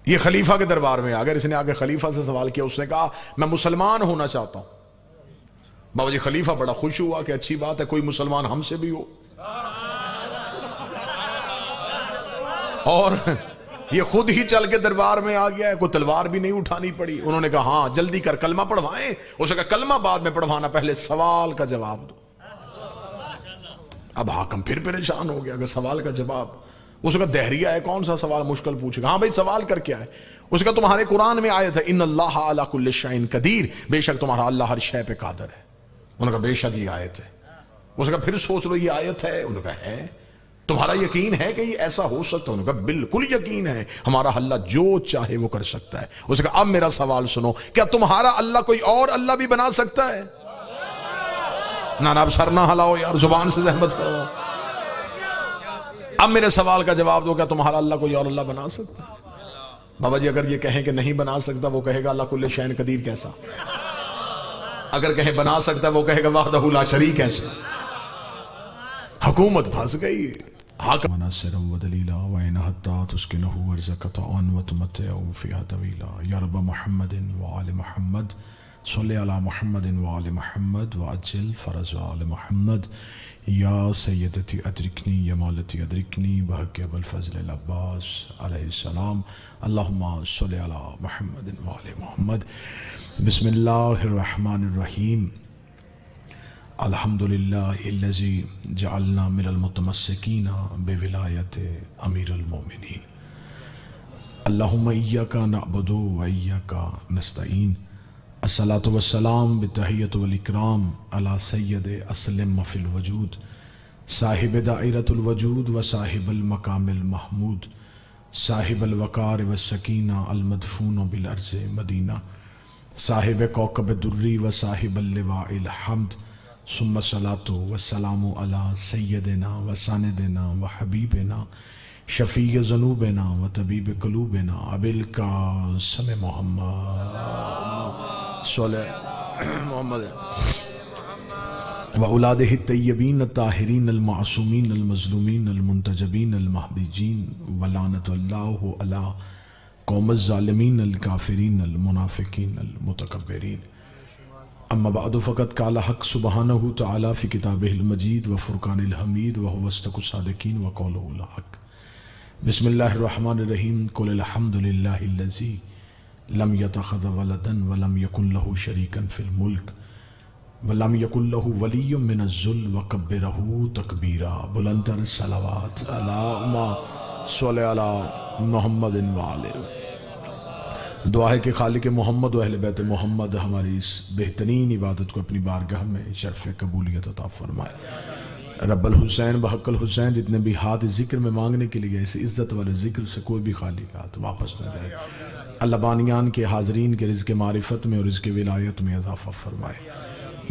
یہ خلیفہ کے دربار میں اگر اس نے آگے خلیفہ سے سوال کیا، اس نے کہا میں مسلمان ہونا چاہتا ہوں۔ بابا جی خلیفہ بڑا خوش ہوا کہ اچھی بات ہے، کوئی مسلمان ہم سے بھی ہو۔ اور یہ خود ہی چل کے دربار میں آ گیا ہے، کوئی تلوار بھی نہیں اٹھانی پڑی۔ انہوں نے کہا ہاں جلدی کر کلمہ پڑھوائیں۔ اس نے کہا کلمہ بعد میں پڑھوانا، پہلے سوال کا جواب دو۔ اب حاکم پھر پریشان ہو گیا کہ سوال کا جواب، اس کا دہریہ ہے، کون سا سوال مشکل پوچھے گا؟ ہاں بھائی سوال کر کے آئے۔ اس کا تمہارے قرآن میں آیت ہے ان اللہ علی کل شیء قدیر، بے شک تمہارا اللہ ہر شے پہ قادر ہے۔ انہوں نے کہا بے شک یہ آیت ہے۔ اس نے کہا پھر سوچ لو یہ آیت ہے؟ انہوں نے کہا ہے۔ تمہارا یقین ہے کہ یہ ایسا ہو سکتا ہے؟ انہوں نے کہا بالکل یقین ہے، ہمارا اللہ جو چاہے وہ کر سکتا ہے۔ اس نے کہا اب میرا سوال سنو، کیا تمہارا اللہ کوئی اور اللہ بھی بنا سکتا ہے؟ نانا اب سر نہ ہلاؤ یار، زبان سے زحمت فرماؤ۔ اب میرے سوال کا جواب دو، کیا تمہارا اللہ کوئی اور اللہ بنا سکتا ہے؟ بابا جی اگر یہ کہیں کہ نہیں بنا سکتا، وہ کہے گا اللہ کل شیء قدیر کیسا؟ اگر کہیں بنا سکتا وہ کہے گا وحدہ لا شریک کیسا؟ حکومت پھنس گئی۔ حاکم ناصرا ودلیلا وَإِنْ حَتَّى تُسْكِنُهُ وَرْزَقَ طَعًا وَتُمَتِّعُهُ فِيهَا طَوِيلًا یا رب محمد وآل محمد صلی علی محمد وآل محمد وعجل فرج آل محمد یا سیدتی ادرکنی یا مولتی ادرکنی بحق ابو الفضل العباس علیہ السلام اللہم صلی علی محمد وآل محمد۔ بسم اللہ الرحمن الرحیم۔ الحمدللہ الذی جعلنا من المتمسکین بولایت امیر المومنین۔ اللہم ایاک نعبد و ایاک نستعین۔ الصلاة والسلام بالتحیۃ والاکرام علی سید اسلم فی الوجود صاحب دائرۃ الوجود و صاحب المقام المحمود صاحب الوقار والسکینہ المدفون بالارض مدینہ صاحب کوكب الدری و صاحب اللواء الحمد ثم الصلاة والسلام علی سیدنا و ساندنا و حبیبنا شفیع ذنوبنا و طبیب قلوبنا ابی القاسم محمد صلی محمد و اولادہ الطیبین الطاہرین المعصومین المظلومین المنتجبین المحبوبین ولعنت اللہ علی قوم الظالمین الکافرین المنافقین المتکبرین۔ اما بعد فقد قال حق سبحانہ تعالی فی کتابہ المجید و فرقان الحمید و هو اصدق الصادقین و قولہ الحق۔ بسم اللہ الرحمن الرحیم۔ قل الحمد للہ الذی لم يتخذ ولدا ولم يكن له شريكا في الملك ولم يكن له ولي من الذل وكبره تكبيرا۔ بلندر الصلوات اللهم صل على محمد وآلہ۔ دعا ہے کہ خالق محمد و اہل بیت محمد ہماری اس بہترین عبادت کو اپنی بارگاہ میں شرف قبولیت عطا فرمائے۔ رب الحسین بحق الحسین جتنے بھی ہاتھ ذکر میں مانگنے کے لیے اس عزت والے ذکر سے کوئی بھی خالی ہاتھ واپس نہ جائے۔ اللہ بانیان کے حاضرین کے رزق معرفت میں اور رزق ولایت میں اضافہ فرمائے۔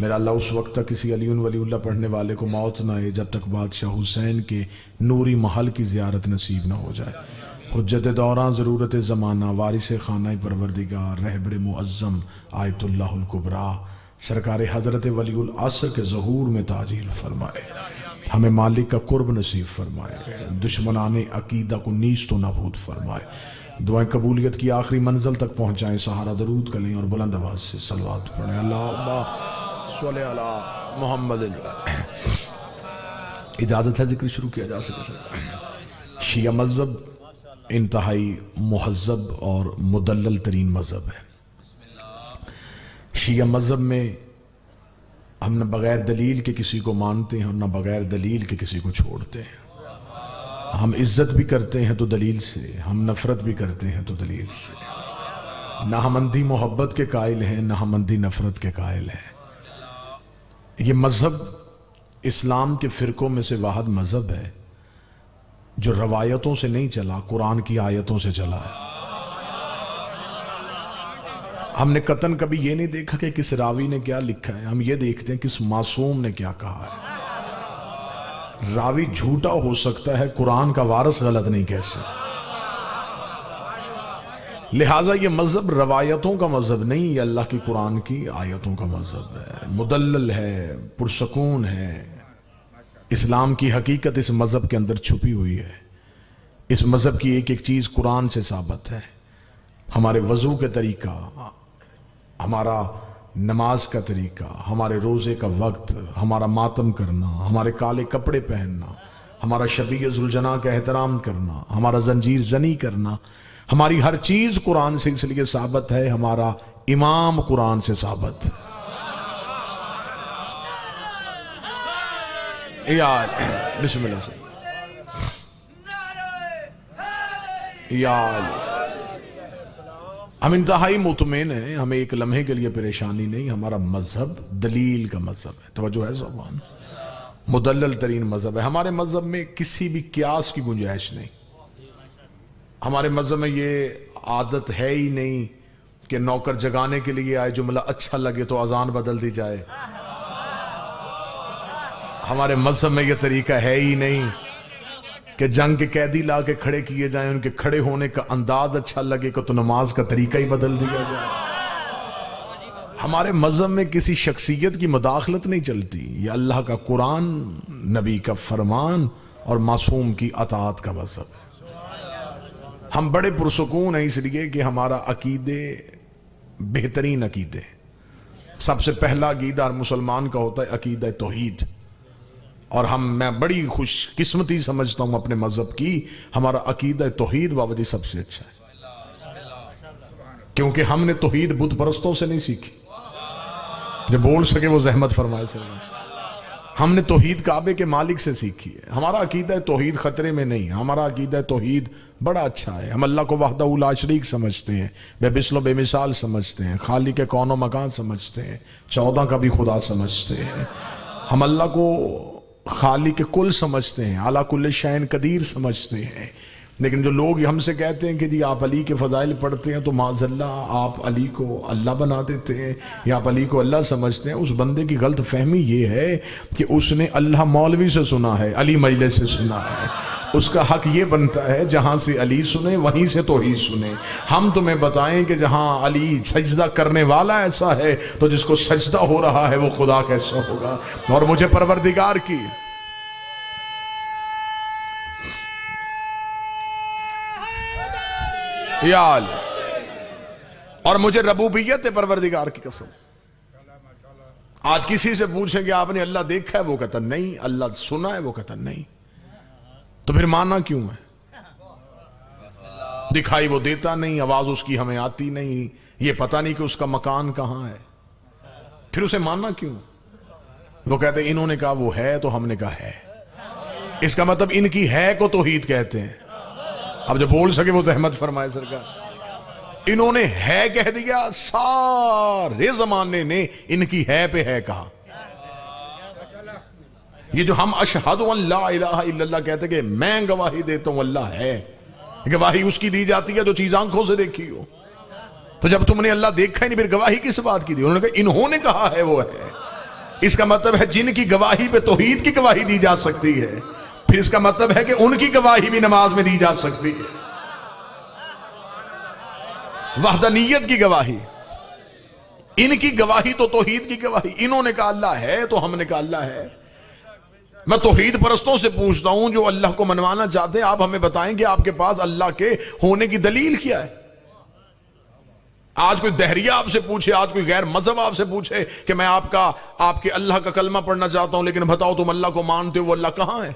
میرا اللہ اس وقت تک کسی علی ولی اللہ پڑھنے والے کو موت نہ آئے جب تک بادشاہ حسین کے نوری محل کی زیارت نصیب نہ ہو جائے۔ حجت دوراں ضرورت زمانہ وارث خانہ پروردگار رہبر معظم آیت اللہ الکبریٰ سرکار حضرت ولی العصر کے ظہور میں تعجیل فرمائے۔ ہمیں مالک کا قرب نصیب فرمائے، دشمنان عقیدہ کو نیست و نابود فرمائے۔ دعائیں قبولیت کی آخری منزل تک پہنچائیں۔ سہارا درود کریں اور بلند آواز سے صلوات پڑھیں۔ اللہم صلی علی محمد۔ اجازت ہے ذکر شروع کیا جا سکے؟ شیعہ مذہب انتہائی مہذب اور مدلل ترین مذہب ہے۔ شیعہ مذہب میں ہم نہ بغیر دلیل کے کسی کو مانتے ہیں اور نہ بغیر دلیل کے کسی کو چھوڑتے ہیں۔ ہم عزت بھی کرتے ہیں تو دلیل سے، ہم نفرت بھی کرتے ہیں تو دلیل سے۔ نہ ہم اندھی محبت کے قائل ہیں نہ ہم اندھی نفرت کے قائل ہیں۔ یہ مذہب اسلام کے فرقوں میں سے واحد مذہب ہے جو روایتوں سے نہیں چلا، قرآن کی آیتوں سے چلا ہے۔ ہم نے قطعاً کبھی یہ نہیں دیکھا کہ کس راوی نے کیا لکھا ہے، ہم یہ دیکھتے ہیں کس معصوم نے کیا کہا ہے۔ راوی جھوٹا ہو سکتا ہے، قرآن کا وارث غلط نہیں کہہ سکتا۔ لہٰذا یہ مذہب روایتوں کا مذہب نہیں، یہ اللہ کی قرآن کی آیتوں کا مذہب ہے، مدلل ہے، پرسکون ہے۔ اسلام کی حقیقت اس مذہب کے اندر چھپی ہوئی ہے۔ اس مذہب کی ایک ایک چیز قرآن سے ثابت ہے، ہمارے وضو کا طریقہ، ہمارا نماز کا طریقہ، ہمارے روزے کا وقت، ہمارا ماتم کرنا، ہمارے کالے کپڑے پہننا، ہمارا شبیہ ذوالجناح کا احترام کرنا، ہمارا زنجیر زنی کرنا، ہماری ہر چیز قرآن سے اس لیے ثابت ہے، ہمارا امام قرآن سے ثابت ہے۔ یا بسم اللہ سے یا ہم انتہائی مطمئن ہیں، ہمیں ایک لمحے کے لیے پریشانی نہیں، ہمارا مذہب دلیل کا مذہب ہے۔ توجہ ہے سبحان، مدلل ترین مذہب ہے۔ ہمارے مذہب میں کسی بھی قیاس کی گنجائش نہیں۔ ہمارے مذہب میں یہ عادت ہے ہی نہیں کہ نوکر جگانے کے لیے آئے، جملہ اچھا لگے تو اذان بدل دی جائے۔ ہمارے مذہب میں یہ طریقہ ہے ہی نہیں کہ جنگ کے قیدی لا کے کھڑے کیے جائیں، ان کے کھڑے ہونے کا انداز اچھا لگے تو نماز کا طریقہ ہی بدل دیا جائے۔ ہمارے مذہب میں کسی شخصیت کی مداخلت نہیں چلتی، یہ اللہ کا قرآن، نبی کا فرمان اور معصوم کی اطاعت کا مذہب ہے۔ ہم بڑے پرسکون ہیں اس لیے کہ ہمارا عقیدے بہترین عقیدے، سب سے پہلا عقیدہ ہر مسلمان کا ہوتا ہے عقیدہ توحید، اور میں بڑی خوش قسمتی سمجھتا ہوں اپنے مذہب کی، ہمارا عقیدہ توحید بابا جی سب سے اچھا ہے، کیونکہ ہم نے توحید بت پرستوں سے نہیں سیکھی، جو بول سکے وہ زحمت فرمائے سے، ہم نے توحید کعبے کے مالک سے سیکھی ہے۔ ہمارا عقیدہ توحید خطرے میں نہیں، ہمارا عقیدہ توحید بڑا اچھا ہے۔ ہم اللہ کو وحدہ لا شریک سمجھتے ہیں، بے مثل و بے مثال سمجھتے ہیں، خالق کون و مکان سمجھتے ہیں، 14 کا بھی خدا سمجھتے ہیں۔ ہم اللہ کو خالق کل سمجھتے ہیں، اعلیٰ کل شین قدیر سمجھتے ہیں۔ لیکن جو لوگ ہم سے کہتے ہیں کہ جی آپ علی کے فضائل پڑھتے ہیں تو معاذ اللہ آپ علی کو اللہ بنا دیتے ہیں یا آپ علی کو اللہ سمجھتے ہیں، اس بندے کی غلط فہمی یہ ہے کہ اس نے اللہ مولوی سے سنا ہے، علی مجلس سے سنا ہے۔ اس کا حق یہ بنتا ہے جہاں سے علی سنے وہیں سے توحید سنے۔ ہم تمہیں بتائیں کہ جہاں علی سجدہ کرنے والا ایسا ہے تو جس کو سجدہ ہو رہا ہے وہ خدا کیسا ہوگا؟ اور مجھے پروردگار کی یا اور مجھے ربوبیت پروردگار کی قسم، آج کسی سے پوچھیں کہ آپ نے اللہ دیکھا ہے، وہ کہتا نہیں، اللہ سنا ہے، وہ کہتا نہیں، تو پھر ماننا کیوں ہے؟ دکھائی وہ دیتا نہیں، آواز اس کی ہمیں آتی نہیں، یہ پتہ نہیں کہ اس کا مکان کہاں ہے، پھر اسے ماننا کیوں؟ وہ کہتے ہیں انہوں نے کہا وہ ہے تو ہم نے کہا ہے، اس کا مطلب ان کی ہے کو توحید کہتے ہیں۔ اب جو بول سکے وہ زحمت فرمائے سرکار، انہوں نے ہے کہہ دیا، سارے زمانے نے ان کی ہے پہ ہے کہا۔ یہ جو ہم اشہد ان لا الہ الا اللہ کہتے کہ میں گواہی دیتا ہوں اللہ ہے، گواہی اس کی دی جاتی ہے جو چیز آنکھوں سے دیکھی ہو، تو جب تم نے اللہ دیکھا ہی نہیں پھر گواہی کس بات کی دی؟ انہوں نے کہا انہوں نے کہا ہے وہ ہے، اس کا مطلب ہے جن کی گواہی پہ توحید کی گواہی دی جا سکتی ہے، پھر اس کا مطلب ہے کہ ان کی گواہی بھی نماز میں دی جا سکتی ہے، وحدانیت کی گواہی، ان کی گواہی تو توحید کی گواہی۔ انہوں نے کہا اللہ ہے تو ہم نے کہا اللہ ہے۔ میں توحید پرستوں سے پوچھتا ہوں جو اللہ کو منوانا چاہتے ہیں، آپ ہمیں بتائیں کہ آپ کے پاس اللہ کے ہونے کی دلیل کیا ہے؟ آج کوئی دہریہ آپ سے پوچھے، آج کوئی غیر مذہب آپ سے پوچھے کہ میں آپ کے اللہ کا کلمہ پڑھنا چاہتا ہوں لیکن بتاؤ تم اللہ کو مانتے ہو، وہ اللہ کہاں ہے؟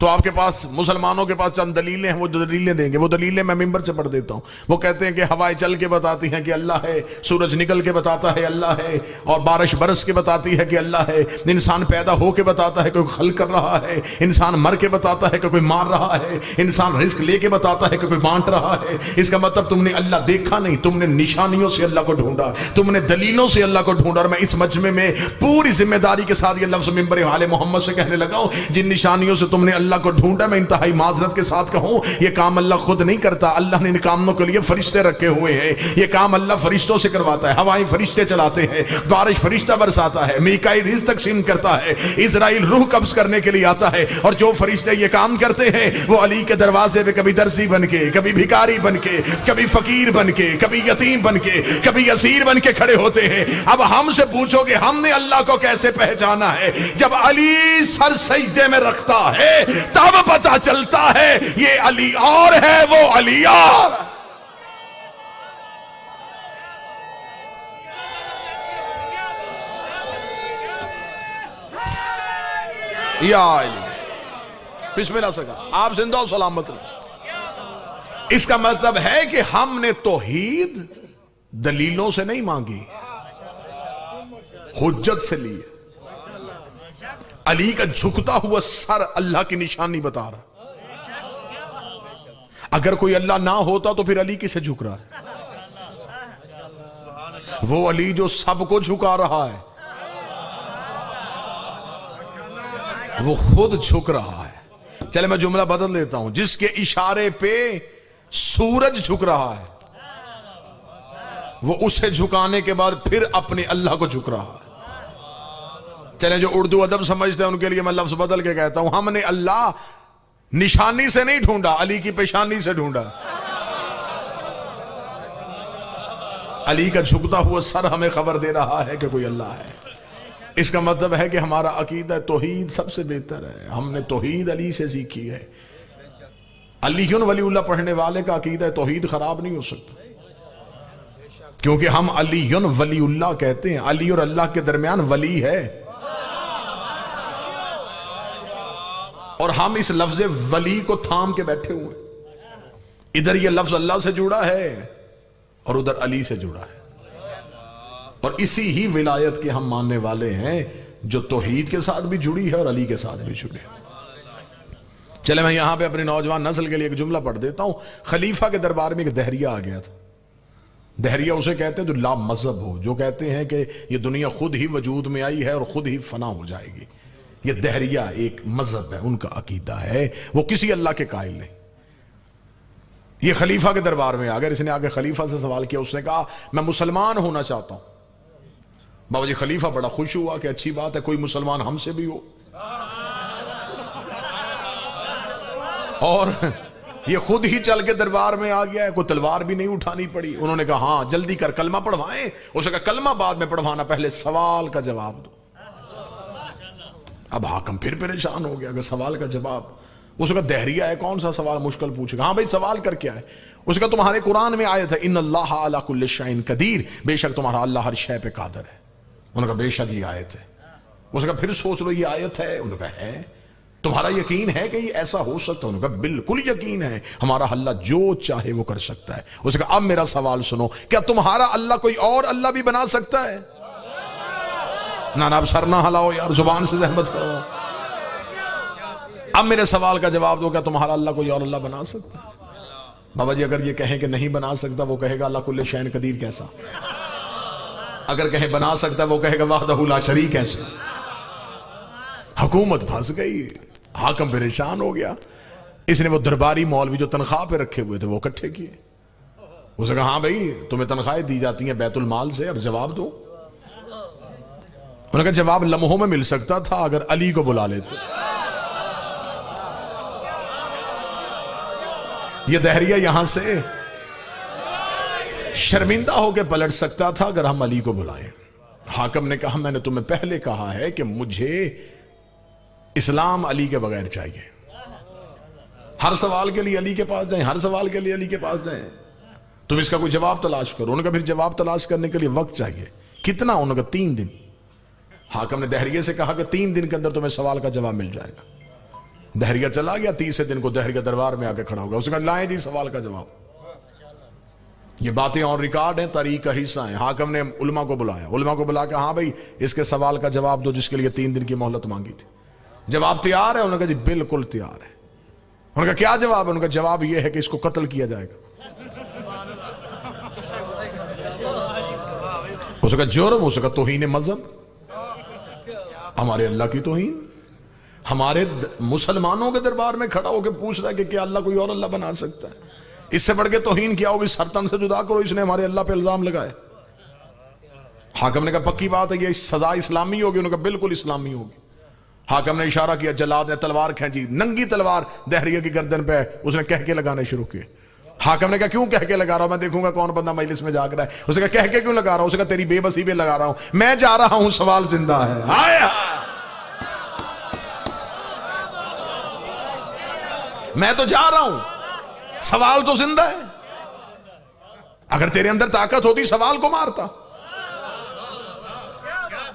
تو آپ کے پاس مسلمانوں کے پاس چند دلیلیں ہیں، وہ دلیلیں دیں گے، وہ دلیلیں میں ممبر سے پڑھ دیتا ہوں۔ وہ کہتے ہیں کہ ہوائیں چل کے بتاتی ہیں کہ اللہ ہے، سورج نکل کے بتاتا ہے اللہ ہے، اور بارش برس کے بتاتی ہے کہ اللہ ہے، انسان پیدا ہو کے بتاتا ہے کہ کوئی خلق کر رہا ہے، انسان مر کے بتاتا ہے کہ کوئی مار رہا ہے، انسان رزق لے کے بتاتا ہے کہ کوئی بانٹ رہا ہے۔ اس کا مطلب تم نے اللہ دیکھا نہیں، تم نے نشانیوں سے اللہ کو ڈھونڈا، تم نے دلیلوں سے اللہ کو ڈھونڈا۔ اور میں اس مجمع میں پوری ذمہ داری کے ساتھ یہ لفظ ممبر آل محمد سے کہنے لگا ہوں، جن نشانیوں سے تم نے اللہ کو ڈھونڈا، میں انتہائی معذرت کے ساتھ کہوں یہ کام اللہ خود نہیں کرتا، اللہ نے ان کاموں کے لیے فرشتے رکھے ہوئے ہیں، یہ کام اللہ فرشتوں سے کرواتا ہے، ہوائیں فرشتے چلاتے ہیں، بارش فرشتہ برساتا ہے، میکائیل رزق تقسیم کرتا ہے، اسرائیل روح قبض کرنے کے لیے آتا ہے، اور جو فرشتے یہ کام کرتے ہیں وہ علی کے دروازے پہ کبھی درزی بن کے، کبھی بھکاری بن کے، کبھی فقیر بن کے، کبھی یتیم بن کے، کبھی اسیر بن کے کھڑے ہوتے ہیں۔ اب ہم سے پوچھو کہ ہم نے اللہ کو کیسے پہچانا ہے؟ جب علی سر سجدے میں رکھتا ہے تب پتہ چلتا ہے یہ علی اور ہے، وہ علی اور۔ یا علی بسم اللہ سکا آپ زندہ و سلامت رہے۔ اس کا مطلب ہے کہ ہم نے توحید دلیلوں سے نہیں مانگی، حجت سے لی۔ علی کا جھکتا ہوا سر اللہ کی نشانی بتا رہا۔ اگر کوئی اللہ نہ ہوتا تو پھر علی کسے جھک رہا ہے؟ وہ علی جو سب کو جھکا رہا ہے، وہ خود جھک رہا ہے۔ چلے میں جملہ بدل دیتا ہوں، جس کے اشارے پہ سورج جھک رہا ہے، وہ اسے جھکانے کے بعد پھر اپنے اللہ کو جھک رہا ہے۔ چلیں جو اردو ادب سمجھتے ہیں ان کے لیے میں لفظ بدل کے کہتا ہوں، ہم نے اللہ نشانی سے نہیں ڈھونڈا، علی کی پیشانی سے ڈھونڈا۔ علی کا جھکتا ہوا سر ہمیں خبر دے رہا ہے کہ کوئی اللہ ہے۔ اس کا مطلب ہے کہ ہمارا عقیدہ توحید سب سے بہتر ہے، ہم نے توحید علی سے سیکھی ہے۔ علی ولی اللہ پڑھنے والے کا عقیدہ توحید خراب نہیں ہو سکتا، کیونکہ ہم علی ولی اللہ کہتے ہیں۔ علی اور اللہ کے درمیان ولی ہے، اور ہم اس لفظ ولی کو تھام کے بیٹھے ہوئے۔ ادھر یہ لفظ اللہ سے جڑا ہے اور ادھر علی سے جڑا ہے، اور اسی ہی ولایت کے ہم ماننے والے ہیں جو توحید کے ساتھ بھی جڑی ہے اور علی کے ساتھ بھی جڑی ہے۔ چلے میں یہاں پہ اپنی نوجوان نسل کے لیے ایک جملہ پڑھ دیتا ہوں۔ خلیفہ کے دربار میں ایک دہریہ آ گیا تھا۔ دہریہ اسے کہتے ہیں جو لا مذہب ہو، جو کہتے ہیں کہ یہ دنیا خود ہی وجود میں آئی ہے اور خود ہی فنا ہو جائے گی۔ یہ دہریہ ایک مذہب ہے، ان کا عقیدہ ہے، وہ کسی اللہ کے قائل نہیں۔ یہ خلیفہ کے دربار میں آ گیا، اس نے آگے خلیفہ سے سوال کیا، اس نے کہا میں مسلمان ہونا چاہتا ہوں۔ بابا جی خلیفہ بڑا خوش ہوا کہ اچھی بات ہے، کوئی مسلمان ہم سے بھی ہو۔ اور یہ خود ہی چل کے دربار میں آ گیا ہے، کوئی تلوار بھی نہیں اٹھانی پڑی۔ انہوں نے کہا ہاں جلدی کر کلمہ پڑھوائیں۔ اس نے کہا کلمہ بعد میں پڑھوانا، پہلے سوال کا جواب دو۔ اب حاکم پھر پریشان ہو گیا کہ سوال کا جواب، اس کا دہریہ ہے، کون سا سوال مشکل پوچھے گا؟ ہاں بھائی سوال کر کے آئے۔ اس کا تمہارے قرآن میں آیت ہے ان اللہ علی کل شیء قدیر، بے شک تمہارا اللہ ہر شے پہ قادر ہے۔ انہوں نے کہا بے شک یہ آیت ہے۔ اس نے کہا پھر سوچ لو یہ آیت ہے؟ انہوں نے کہا ہے۔ تمہارا یقین ہے کہ یہ ایسا ہو سکتا ہے؟ انہوں نے کہا بالکل یقین ہے، ہمارا اللہ جو چاہے وہ کر سکتا ہے۔ اس نے کہا اب میرا سوال سنو، کیا تمہارا اللہ کوئی اور اللہ بھی بنا سکتا ہے؟ اب سر نہ ہلاؤ یار، زبان سے زحمت کرو۔ اب میرے سوال کا جواب دو، کیا تمہارا اللہ کوئی اور اللہ بنا سکتا ہے؟ بابا جی اگر یہ کہیں کہ نہیں بنا سکتا، وہ کہے گا اللہ کل شیء قدیر کیسا؟ اگر کہیں بنا سکتا ہے، وہ کہے گا وحدہ لا شریک کیسا؟ حکومت پھنس گئی، حاکم پریشان ہو گیا۔ اس نے وہ درباری مولوی جو تنخواہ پہ رکھے ہوئے تھے وہ اکٹھے کیے۔ اس نے کہا ہاں بھائی تمہیں تنخواہیں دی جاتی ہیں بیت المال سے، اب جواب دو۔ انہوں نے کہا جواب لمحوں میں مل سکتا تھا اگر علی کو بلا لیتے۔ یہ دہریہ یہاں سے شرمندہ ہو کے پلٹ سکتا تھا اگر ہم علی کو بلائیں۔ حاکم نے کہا میں نے تمہیں پہلے کہا ہے کہ مجھے اسلام علی کے بغیر چاہیے۔ ہر سوال کے لیے علی کے پاس جائیں، ہر سوال کے لیے علی کے پاس جائیں، تم اس کا کوئی جواب تلاش کرو۔ انہوں نے کہا پھر جواب تلاش کرنے کے لیے وقت چاہیے، کتنا؟ انہوں نے کہا 3 دن۔ حاکم نے دہریے سے کہا کہ 3 دن کے اندر تمہیں سوال کا جواب مل جائے گا۔ دہریہ چلا گیا، 30 دن کو دہریہ دربار میں آ کے کھڑا ہوگا۔ اس نے کہا لائیں جی سوال کا جواب۔ یہ باتیں اور ریکارڈ ہیں، تاریخ کا حصہ ہیں۔ حاکم نے علماء کو بلایا، علماء کو بلا کے ہاں بھائی اس کے سوال کا جواب دو جس کے لیے 3 دن کی مہلت مانگی تھی۔ جواب تیار ہے؟ انہوں نے کہا جی بالکل تیار ہے۔ انہوں نے کہا کیا جواب ہے؟ انہوں نے کہا جواب یہ ہے کہ اس کو قتل کیا جائے گا۔ اس کا جرم، اس کا توہین مذہب، ہمارے اللہ کی توہین، ہمارے مسلمانوں کے دربار میں کھڑا ہو کے پوچھ رہا ہے کہ کیا اللہ کوئی اور اللہ بنا سکتا ہے؟ اس سے بڑھ کے توہین کیا ہوگی؟ سرتن سے جدا کرو، اس نے ہمارے اللہ پہ الزام لگائے۔ حاکم نے کہا پکی بات ہے یہ سزا اسلامی ہوگی؟ انہوں نے کہا بالکل اسلامی ہوگی۔ حاکم نے اشارہ کیا، جلاد نے تلوار کھینچی، ننگی تلوار دہریہ کی گردن پہ اس نے کہہ کے لگانے شروع کیے۔ حاکم نے کہا کیوں کہہ کے لگا رہا ہوں؟ میں دیکھوں گا کون بندہ مجلس میں جاگ رہا ہے۔ اس نے کہا کہہ کے کیوں لگا رہا ہوں؟ اس نے کہا تیری بے بسی پہ لگا رہا ہوں، میں جا رہا ہوں سوال زندہ ہے۔ آیا میں تو جا رہا ہوں، سوال تو زندہ ہے۔ اگر تیرے اندر طاقت ہوتی سوال کو مارتا۔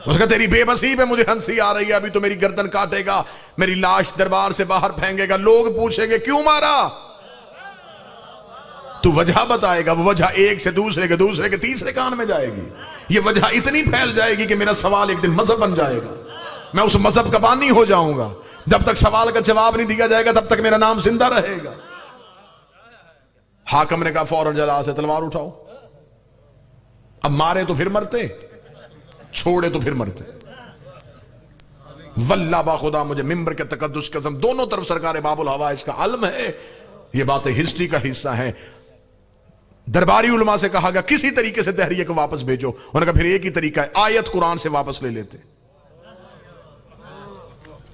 اس کا تیری بے بسی پہ مجھے ہنسی آ رہی ہے، ابھی تو میری گردن کاٹے گا، میری لاش دربار سے باہر پھینکے گا، لوگ پوچھیں گے کیوں مارا؟ تو وجہ بتائے گا، وہ وجہ ایک سے دوسرے کے تیسرے کان میں جائے گی، یہ وجہ اتنی پھیل جائے گی کہ میرا سوال ایک دن مذہب بن جائے گا، میں اس مذہب کا بانی ہو جاؤں گا۔ جب تک سوال کا جواب نہیں دیا جائے گا تب تک میرا نام زندہ رہے گا۔ حاکم نے کہا فوراً جلا سے تلوار اٹھاؤ، اب مارے تو پھر مرتے، چھوڑے تو پھر مرتے۔ واللہ با خدا مجھے ممبر کے تقدس کے قسم دونوں طرف سرکار باب الحوائج کا علم ہے، یہ باتیں ہسٹری کا حصہ ہیں۔ درباری علماء سے کہا گیا کسی طریقے سے دہریے کو واپس بھیجو، انہوں نے کہا پھر ایک ہی طریقہ ہے، آیت قرآن سے واپس لے لیتے۔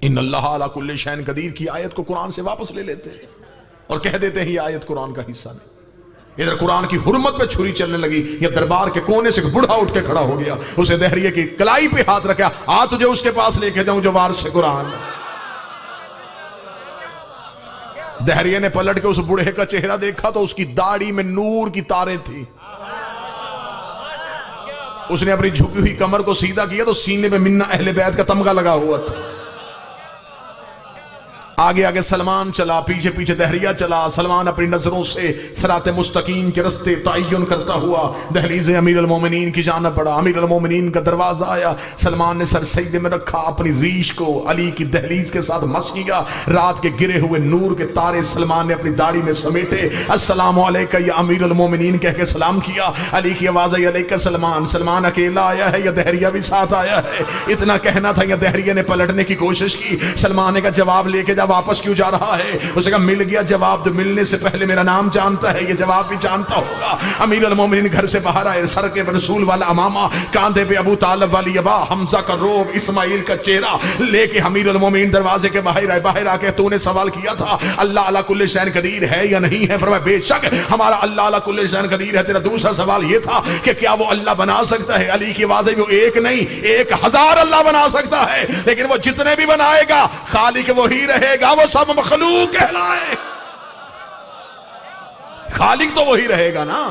ان اللہ علی کل شیء قدیر کی آیت کو قرآن سے واپس لے لیتے اور کہہ دیتے ہیں یہ آیت قرآن کا حصہ نہیں۔ ادھر قرآن کی حرمت پہ چھری چلنے لگی، یا دربار کے کونے سے بڑھا اٹھ کے کھڑا ہو گیا، اسے دہریے کی کلائی پہ ہاتھ رکھا، آ تجھے اس کے پاس لے کے جاؤں جو وارث قرآن۔ دہریے نے پلٹ کے اس بوڑھے کا چہرہ دیکھا تو اس کی داڑھی میں نور کی تاریں تھی۔ اس نے اپنی جھکی ہوئی کمر کو سیدھا کیا تو سینے میں منا اہل بیت کا تمغہ لگا ہوا تھا۔ آگے آگے سلمان چلا، پیچھے پیچھے دہریہ چلا۔ سلمان اپنی نظروں سے صراط مستقیم کے رستے تعین کرتا ہوا دہلیز امیر المومنین کی جانب بڑھا۔ امیر المومنین کا دروازہ آیا، سلمان نے سر سجدے میں رکھا، اپنی ریش کو علی کی دہلیز کے ساتھ مس کیا۔ رات کے گرے ہوئے نور کے تارے سلمان نے اپنی داڑھی میں سمیٹے۔ السلام علیکہ یا امیر المومنین کہہ کے سلام کیا۔ علی کی آواز آئی علیکہ سلمان۔ سلمان اکیلا آیا ہے یا دہریہ بھی ساتھ آیا ہے؟ اتنا کہنا تھا یا دہریہ نے پلٹنے کی کوشش کی۔ سلمان نے کہا جواب لے کے جا، واپس کیوں جا رہا ہے؟ اسے کہا مل گیا جواب، تو ملنے سے پہلے میرا نام جانتا ہے، یہ جواب بھی جانتا ہوگا۔ امیر المومنین گھر سے باہر آئے، سر کے رسول والا امامہ، کاندھے پہ ابو طالب والی ابا، حمزہ کا روب، اسماعیل کا چہرہ لے کے امیر المومنین دروازے کے باہر آئے۔ باہر آ کے تو نے سوال کیا تھا اللہ علی کل شیء قدیر ہے یا نہیں ہے؟ فرمایا بے شک ہمارا اللہ علی کل شیء قدیر ہے۔ تیرا دوسرا سوال یہ تھا کہ کیا وہ اللہ بنا سکتا ہے؟ علی کی آواز ہے وہ ایک نہیں 1000 اللہ بنا سکتا ہے، لیکن وہ جتنے بھی بنائے گا خالق وہی رہے گا، وہ سب مخلوق کہلائے، خالق تو وہی رہے گا نا۔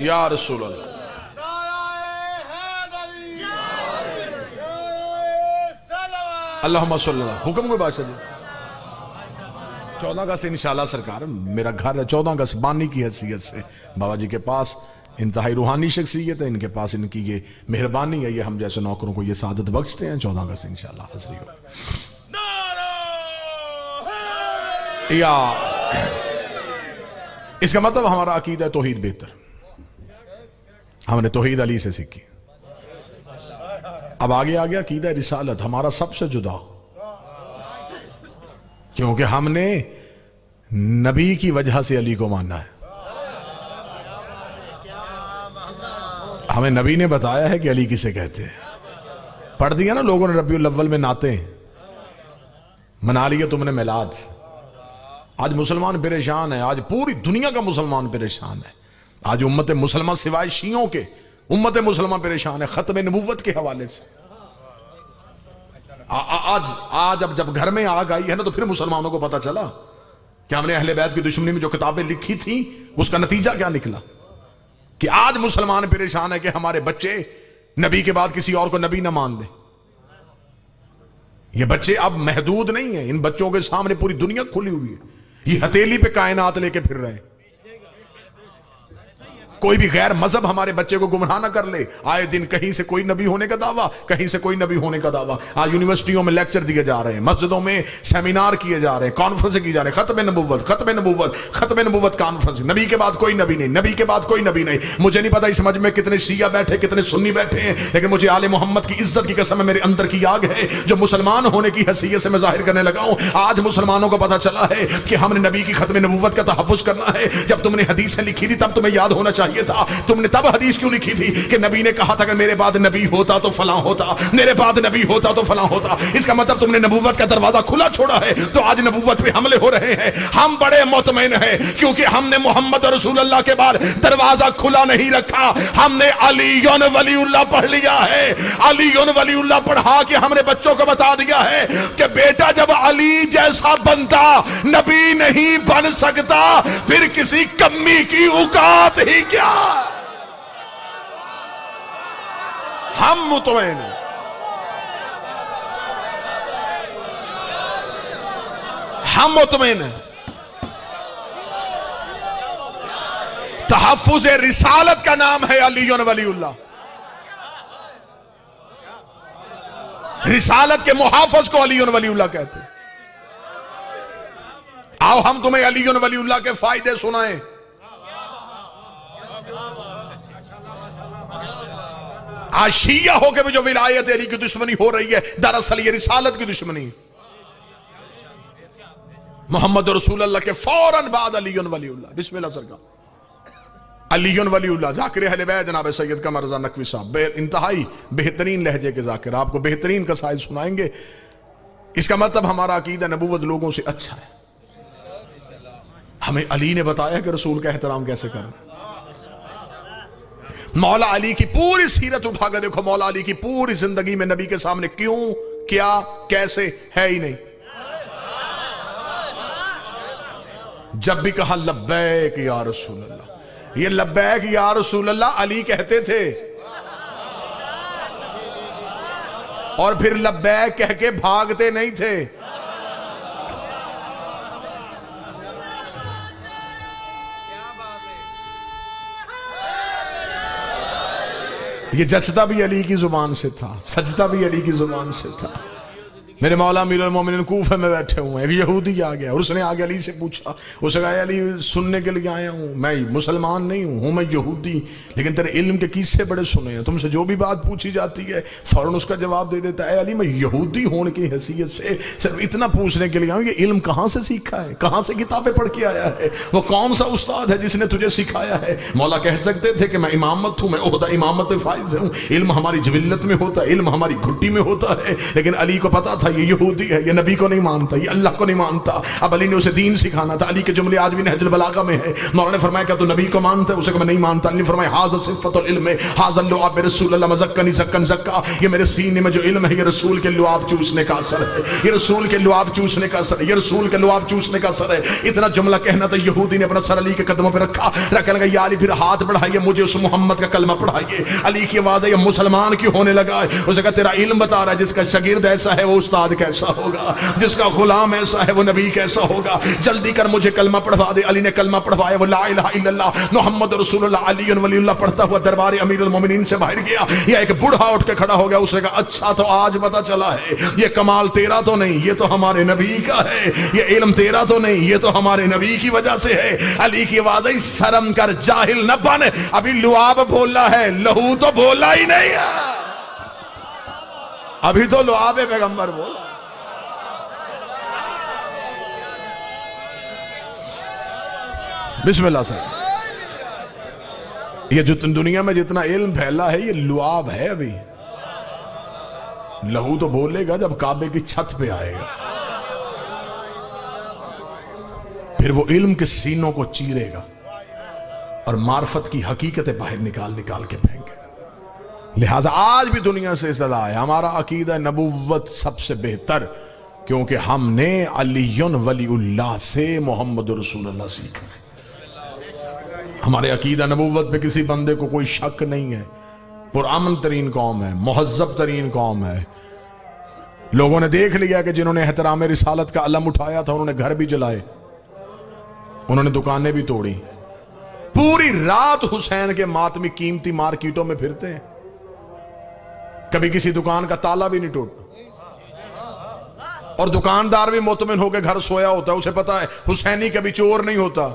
یا رسول اللہ اللہم صلی اللہ۔ حکم کو بادشاہ جی 14 اگست انشاءاللہ سرکار میرا گھر ہے، 14 اگست بانی کی حیثیت سے بابا جی کے پاس انتہائی روحانی شخصیت ہے، ان کے پاس ان کی یہ مہربانی ہے، یہ ہم جیسے نوکروں کو یہ سعادت بخشتے ہیں۔ 14 اگست انشاءاللہ حاضری ہو۔ یا اس کا مطلب ہمارا عقیدہ توحید بہتر، ہم نے توحید علی سے سیکھی۔ اب آگے آ گیا عقیدہ رسالت، ہمارا سب سے جدا، کیونکہ ہم نے نبی کی وجہ سے علی کو ماننا ہے۔ ہمیں نبی نے بتایا ہے کہ علی کسے کہتے ہیں، پڑھ دیا نا لوگوں نے ربیع الاول میں نعتیں، منا لیا تم نے میلاد۔ آج مسلمان پریشان ہے، آج پوری دنیا کا مسلمان پریشان ہے، آج امت مسلمہ سوائے شیعوں کے امت مسلمہ پریشان ہے ختم نبوت کے حوالے سے۔ آج اب جب گھر میں آگ آئی ہے نا تو پھر مسلمانوں کو پتا چلا کہ ہم نے اہل بیت کی دشمنی میں جو کتابیں لکھی تھیں اس کا نتیجہ کیا نکلا، کہ آج مسلمان پریشان ہے کہ ہمارے بچے نبی کے بعد کسی اور کو نبی نہ مان لیں۔ یہ بچے اب محدود نہیں ہیں، ان بچوں کے سامنے پوری دنیا کھلی ہوئی ہے، یہ ہتھیلی پہ کائنات لے کے پھر رہے ہیں۔ کوئی بھی غیر مذہب ہمارے بچے کو گمراہ نہ کر لے، آئے دن کہیں سے کوئی نبی ہونے کا دعویٰ، کہیں سے کوئی نبی ہونے کا دعویٰ۔ آج یونیورسٹیوں میں لیکچر دیے جا رہے ہیں، مسجدوں میں سیمینار کیے جا رہے ہیں، کانفرنس کی جا رہے ہیں، ختم نبوت ختم نبوت ختم نبوت کانفرنس، نبی کے بعد کوئی نبی نہیں، نبی کے بعد کوئی نبی نہیں۔ مجھے نہیں پتا اس مجمع میں کتنے شیعہ بیٹھے کتنے سنی بیٹھے ہیں، لیکن مجھے آل محمد کی عزت کی قسم ہے، میرے اندر کی آگ ہے جو مسلمان ہونے کی حیثیت سے میں ظاہر کرنے لگا ہوں۔ آج مسلمانوں کو پتا چلا ہے کہ ہم نے نبی کی ختم نبوت کا تحفظ کرنا ہے۔ جب تم نے حدیثیں لکھی تھی تب تمہیں یاد ہونا چاہیے چاہیے تھا؟ تم نے تب حدیث کیوں لکھی تھی کہ نبی نے کہا تھا کہ میرے بعد نبی ہوتا تو فلاں ہوتا، میرے بعد نبی ہوتا تو فلاں ہوتا؟ اس کا مطلب تم نے نبوت کا دروازہ کھلا چھوڑا ہے، تو آج نبوت پہ حملے ہو رہے ہیں۔ ہم بڑے مطمئن ہیں کیونکہ ہم نے محمد رسول اللہ کے بعد دروازہ کھلا نہیں رکھا، ہم نے علی ولی اللہ پڑھ لیا ہے۔ علی ولی اللہ پڑھا کے ہم نے بچوں کو بتا دیا ہے کہ بیٹا جب علی جیسا بنتا نبی نہیں بن سکتا، پھر کسی کمی کی اوقات ہی کیا؟ ہم مطمئن ہیں، ہم مطمئن ہیں۔ تحفظ رسالت کا نام ہے علی ولی اللہ۔ رسالت کے محافظ کو علی ولی اللہ کہتے ہیں۔ آؤ ہم تمہیں علی ولی اللہ کے فائدے سنائیں۔ آج شیعہ ہو کے بھی جو ولایت علی کی دشمنی ہو رہی ہے، دراصل یہ رسالت کی دشمنی۔ محمد رسول اللہ کے فوراً بعد علی ولی اللہ۔ بسم اللہ سرکار۔ علی ولی اللہ ذاکر اہل بیت جناب سید قمر رضا نقوی صاحب انتہائی بہترین لہجے کے ذاکر، آپ کو بہترین قصائد سنائیں گے۔ اس کا مطلب ہمارا عقیدہ نبوت لوگوں سے اچھا ہے۔ ہمیں علی نے بتایا کہ رسول کا احترام کیسے کرنا۔ مولا علی کی پوری سیرت اٹھا کے دیکھو، مولا علی کی پوری زندگی میں نبی کے سامنے کیوں، کیا، کیسے ہے ہی نہیں۔ جب بھی کہا لبیک یا رسول اللہ، یہ لبیک یا رسول اللہ علی کہتے تھے، اور پھر لبیک کہہ کے بھاگتے نہیں تھے۔ یہ جچتا بھی علی کی زبان سے تھا، سجدہ بھی علی کی زبان سے تھا۔ میرے مولا امیر المومنین کوفہ میں بیٹھے ہوئے ہیں، ایک یہودی آ گیا اور اس نے آگے علی سے پوچھا، اس نے کہا علی سننے کے لیے آیا ہوں، میں مسلمان نہیں ہوں میں یہودی، لیکن تیرے علم کے قصے بڑے سنے ہیں، تم سے جو بھی بات پوچھی جاتی ہے فوراً اس کا جواب دے دیتا ہے۔ علی میں یہودی ہونے کی حیثیت سے صرف اتنا پوچھنے کے لیے آیا ہوں، یہ علم کہاں سے سیکھا ہے، کہاں سے کتابیں پڑھ کے آیا ہے، وہ کون سا استاد ہے جس نے تجھے سکھایا ہے؟ مولا کہہ سکتے تھے کہ میں امامت ہوں، میں عہدہ امامت پہ فائز ہوں، علم ہماری جبلت میں ہوتا ہے، علم ہماری گھٹی میں ہوتا ہے، لیکن علی کو پتا تھا یہ یہودی ہے، یہ نبی کو نہیں مانتا، یہ اللہ کو نہیں مانتا۔ اب علی نے اسے دین سکھانا تھا۔ علی کے جملے آج بھی نہج البلاغہ میں ہے۔ مولا نے فرمایا کہ تو نبی کو مانتا ہے؟ اسے کہا میں نہیں مانتا۔ علی نے فرمایا ھذا صفۃ العلم، ھذا اللعاب رسول اللہ مزکنی زکن زکا، یہ میرے سینے میں جو علم ہے یہ رسول کے لعاب چوسنے کا اثر ہے، یہ رسول کے لعاب چوسنے کا اثر ہے، یہ رسول کے لعاب چوسنے کا اثر ہے۔ اتنا جملہ کہنا تھا، یہودی نے اپنا سر علی کے قدموں پہ رکھا، رکھنے لگا یا علی پھر ہاتھ بڑھائیے، مجھے اس محمد کا کلمہ پڑھائیے۔ علی کی آواز ہے یہ مسلمان کیوں ہونے لگا ہے؟ اسے کہا تیرا علم بتا رہا ہے، جس کا شاگرد ایسا ہے وہ استاد کیسا ہوگا، جس کا غلام ایسا ہے وہ نبی کیسا ہوگا، جلدی کر مجھے کلمہ پڑھوا دے۔ علی نے کلمہ پڑھوایا، وہ لا الہ الا اللہ محمد رسول اللہ علی ولی اللہ پڑھتا ہوا دربار امیر المومنین سے باہر گیا۔ یہ ایک بوڑھا اٹھ کے کھڑا ہو گیا، اس نے کہا اچھا تو آج پتا چلا ہے یہ کمال تیرا تو نہیں، یہ تو ہمارے نبی کا ہے، یہ علم تیرا تو نہیں، یہ تو ہمارے نبی کی وجہ سے ہے۔ علی کی آواز ہے شرم کر جاہل نہ بن، ابھی لعاب بولا ہے، لہو تو بولا ہی نہیں ہے، ابھی تو لعاب پیغمبر بولا۔ بسم اللہ سے۔ یہ جو دنیا میں جتنا علم پھیلا ہے یہ لعاب ہے، ابھی لہو تو بولے گا جب کعبے کی چھت پہ آئے گا، پھر وہ علم کے سینوں کو چیرے گا اور معرفت کی حقیقتیں باہر نکال کے پھینکے گا۔ لہٰذا آج بھی دنیا سے اصطلاح ہے، ہمارا عقیدہ نبوت سب سے بہتر، کیونکہ ہم نے علی ولی اللہ سے محمد رسول اللہ سیکھا ہے۔ ہمارے عقیدہ نبوت پہ کسی بندے کو کوئی شک نہیں ہے۔ پرامن ترین قوم ہے، مہذب ترین قوم ہے۔ لوگوں نے دیکھ لیا کہ جنہوں نے احترام رسالت کا علم اٹھایا تھا انہوں نے گھر بھی جلائے، انہوں نے دکانیں بھی توڑی، پوری رات حسین کے ماتمی قیمتی مارکیٹوں میں پھرتے ہیں، کبھی کسی دکان کا تالا بھی نہیں ٹوٹا، اور دکاندار بھی مطمئن ہو کے گھر سویا ہوتا ہے، اسے پتا ہے حسینی کبھی چور نہیں ہوتا۔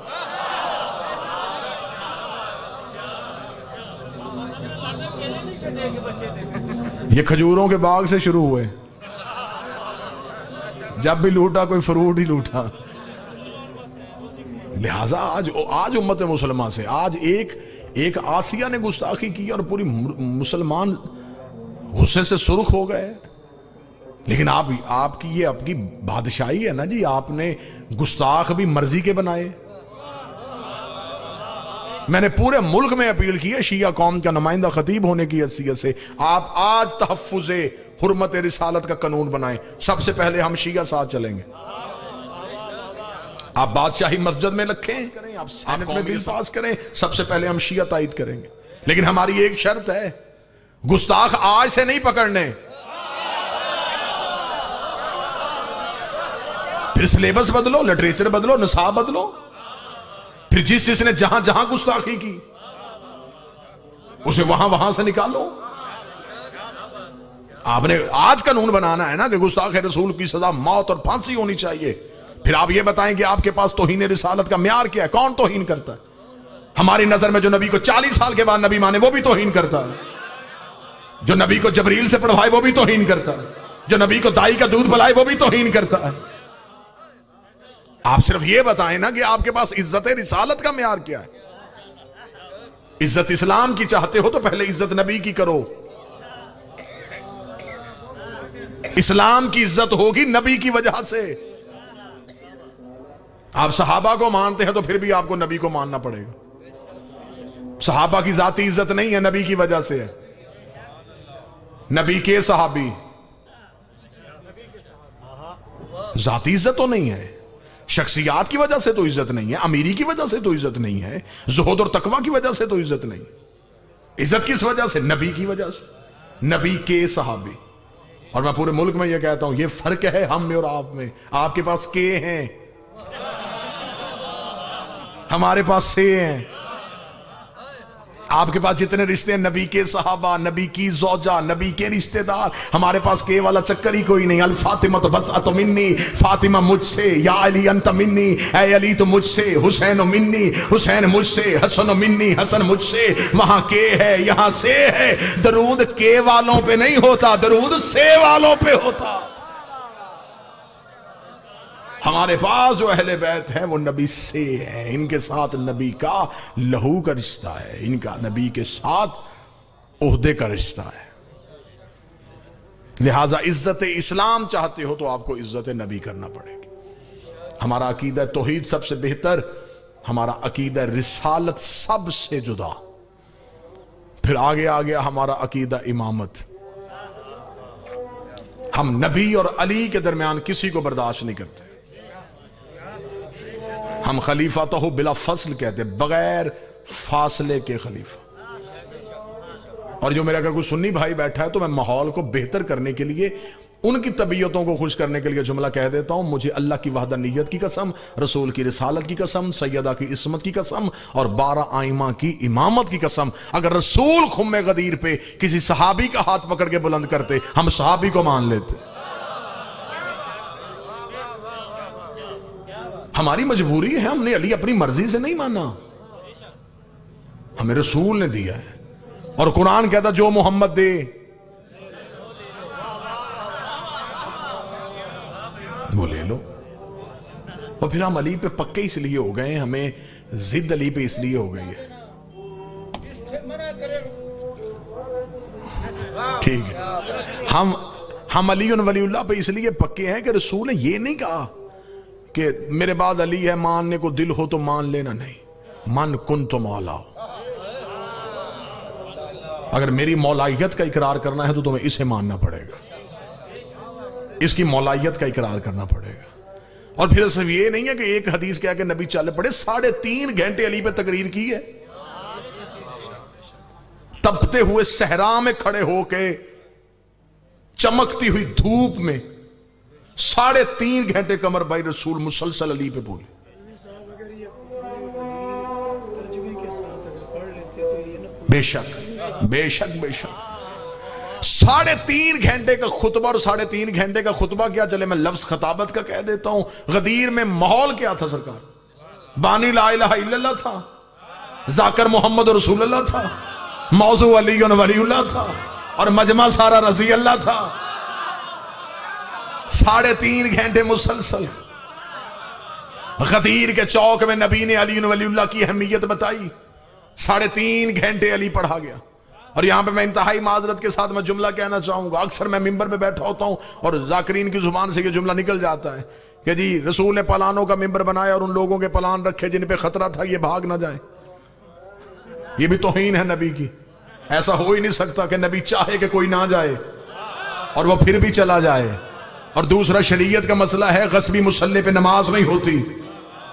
یہ کھجوروں کے باغ سے شروع ہوئے، جب بھی لوٹا کوئی فروٹ ہی لوٹا۔ لہٰذا آج امت مسلمہ سے آج ایک آسیہ نے گستاخی کی اور پوری مسلمان غصے سے سرخ ہو گئے. لیکن آپ کی یہ آپ کی بادشاہی ہے نا جی, آپ نے گستاخ بھی مرضی کے بنائے. میں نے پورے ملک میں اپیل کی ہے شیعہ قوم کا نمائندہ خطیب ہونے کی حیثیت سے, آپ آج تحفظ حرمت رسالت کا قانون بنائیں. سب سے پہلے ہم شیعہ ساتھ چلیں گے. آپ بادشاہی مسجد میں رکھیں, آپ سینٹ میں بل پاس کریں, سب سے پہلے ہم شیعہ تائید کریں گے. لیکن ہماری ایک شرط ہے, گستاخ آج سے نہیں پکڑنے. پھر سلیبس بدلو, لٹریچر بدلو, نصاب بدلو. پھر جس نے جہاں جہاں گستاخی کی اسے وہاں سے نکالو. آپ نے آج قانون بنانا ہے نا کہ گستاخ رسول کی سزا موت اور پھانسی ہونی چاہیے. پھر آپ یہ بتائیں کہ آپ کے پاس توہین رسالت کا معیار کیا ہے؟ کون توہین کرتا ہے؟ ہماری نظر میں جو نبی کو 40 سال کے بعد نبی مانے وہ بھی توہین کرتا ہے. جو نبی کو جبریل سے پڑھوائے وہ بھی توہین کرتا ہے. جو نبی کو دائی کا دودھ پلائے وہ بھی توہین کرتا ہے. آپ صرف یہ بتائیں نا کہ آپ کے پاس عزت رسالت کا معیار کیا ہے. عزت اسلام کی چاہتے ہو تو پہلے عزت نبی کی کرو. اسلام کی عزت ہوگی نبی کی وجہ سے. آپ صحابہ کو مانتے ہیں تو پھر بھی آپ کو نبی کو ماننا پڑے گا. صحابہ کی ذاتی عزت نہیں ہے, نبی کی وجہ سے ہے. نبی کے صحابی ذاتی عزت تو نہیں ہے, شخصیات کی وجہ سے تو عزت نہیں ہے, امیری کی وجہ سے تو عزت نہیں ہے, زہد اور تقوی کی وجہ سے تو عزت نہیں. عزت کس وجہ سے؟ نبی کی وجہ سے, نبی کے صحابی. اور میں پورے ملک میں یہ کہتا ہوں, یہ فرق ہے ہم میں اور آپ میں. آپ کے پاس کے ہیں, ہمارے پاس سے ہیں. آپ کے پاس جتنے رشتے ہیں نبی کے صحابہ, نبی کی زوجہ, نبی کے رشتے دار. ہمارے پاس کے والا چکر ہی کوئی نہیں. الفاطمہ تو بس منی, فاطمہ مجھ سے, یا علی انت منی, اے علی تو مجھ سے, حسین منی, حسین مجھ سے, حسن منی, حسن مجھ سے. وہاں کے ہے یہاں سے ہے. درود کے والوں پہ نہیں ہوتا, درود سے والوں پہ ہوتا. ہمارے پاس جو اہل بیت ہے وہ نبی سے ہے. ان کے ساتھ نبی کا لہو کا رشتہ ہے, ان کا نبی کے ساتھ عہدے کا رشتہ ہے. لہٰذا عزت اسلام چاہتے ہو تو آپ کو عزت نبی کرنا پڑے گی. ہمارا عقیدہ توحید سب سے بہتر, ہمارا عقیدہ رسالت سب سے جدا. پھر آگے آ گیا ہمارا عقیدہ امامت. ہم نبی اور علی کے درمیان کسی کو برداشت نہیں کرتے. ہم خلیفہ تو بلا فصل کہتے, بغیر فاصلے کے خلیفہ. اور جو میرے اگر کوئی سنی بھائی بیٹھا ہے تو میں ماحول کو بہتر کرنے کے لیے, ان کی طبیعتوں کو خوش کرنے کے لیے جملہ کہہ دیتا ہوں, مجھے اللہ کی وحدانیت کی قسم, رسول کی رسالت کی قسم, سیدہ کی عصمت کی قسم اور 12 ائمہ کی امامت کی قسم, اگر رسول خم غدیر پہ کسی صحابی کا ہاتھ پکڑ کے بلند کرتے ہم صحابی کو مان لیتے. ہماری مجبوری ہے, ہم نے علی اپنی مرضی سے نہیں مانا, ہمیں رسول نے دیا ہے. اور قرآن کہتا جو محمد دے وہ لے لو. اور پھر ہم علی پہ پکے اس لیے ہو گئے, ہمیں ضد علی پہ اس لیے ہو گئی ہے. ٹھیک ہے, ہم علی ولی اللہ پہ اس لیے پکے ہیں کہ رسول نے یہ نہیں کہا کہ میرے بعد علی ہے, ماننے کو دل ہو تو مان لینا. نہیں, من کن تو مولا ہو. اگر میری مولائیت کا اقرار کرنا ہے تو تمہیں اسے ماننا پڑے گا, اس کی مولائیت کا اقرار کرنا پڑے گا. اور پھر صرف یہ نہیں ہے کہ ایک حدیث کہا کہ نبی چل پڑے, 3.5 گھنٹے علی پہ تقریر کی ہے. تپتے ہوئے صحرا میں کھڑے ہو کے, چمکتی ہوئی دھوپ میں 3.5 گھنٹے قمر بھائی رسول مسلسل علی پہ بولے. بے شک بے شک بے شک. 3.5 گھنٹے کا خطبہ, اور 3.5 گھنٹے کا خطبہ کیا, چلے میں لفظ خطابت کا کہہ دیتا ہوں. غدیر میں ماحول کیا تھا سرکار؟ بانی لا الہ الا اللہ تھا, ذاکر محمد رسول اللہ تھا, موضوع علی ولی اللہ تھا, اور مجمع سارا رضی اللہ تھا. 3.5 گھنٹے مسلسل غدیر کے چوک میں نبی نے علی ولی اللہ کی اہمیت بتائی. 3.5 گھنٹے علی پڑھا گیا. اور یہاں پہ میں انتہائی معذرت کے ساتھ میں جملہ کہنا چاہوں گا. اکثر میں ممبر پہ بیٹھا ہوتا ہوں اور ذاکرین کی زبان سے یہ جملہ نکل جاتا ہے کہ جی رسول نے پلانوں کا ممبر بنایا اور ان لوگوں کے پلان رکھے جن پہ خطرہ تھا یہ بھاگ نہ جائیں. یہ بھی توہین ہے نبی کی. ایسا ہو ہی نہیں سکتا کہ نبی چاہے کہ کوئی نہ جائے اور وہ پھر بھی چلا جائے. اور دوسرا شریعت کا مسئلہ ہے غصبی مصلی پہ نماز نہیں ہوتی.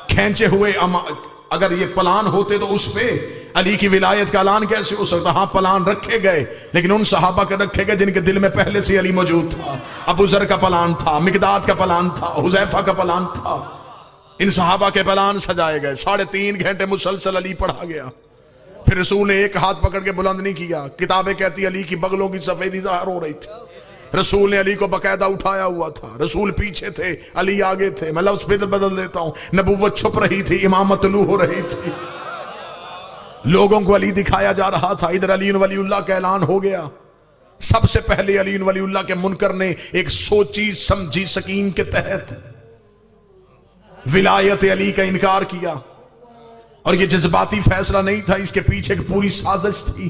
کھینچے ہوئے اگر یہ پلان ہوتے تو اس پہ علی کی ولایت کا اعلان کیسے ہو سکتا؟ ہاں پلان رکھے گئے لیکن ان صحابہ کے رکھے گئے جن کے دل میں پہلے سے علی موجود تھا. ابو ذر کا پلان تھا, مقداد کا پلان تھا, حذیفہ کا پلان تھا. ان صحابہ کے پلان سجائے گئے. 3.5 گھنٹے مسلسل علی پڑھا گیا. پھر رسول نے ایک ہاتھ پکڑ کے بلند نہیں کیا. کتابیں کہتی علی کی بغلوں کی سفیدی ظاہر ہو رہی تھی. رسول نے علی کو باقاعدہ اٹھایا ہوا تھا. رسول پیچھے تھے, علی آگے تھے. میں لفظ بدل دیتا ہوں. نبوت چھپ رہی تھی, امامت طلوع ہو رہی تھی. لوگوں کو علی دکھایا جا رہا تھا. ادھر علی ولی اللہ کا اعلان ہو گیا. سب سے پہلے علی ولی اللہ کے منکر نے ایک سوچی سمجھی سکین کے تحت ولایت علی کا انکار کیا. اور یہ جذباتی فیصلہ نہیں تھا, اس کے پیچھے ایک پوری سازش تھی.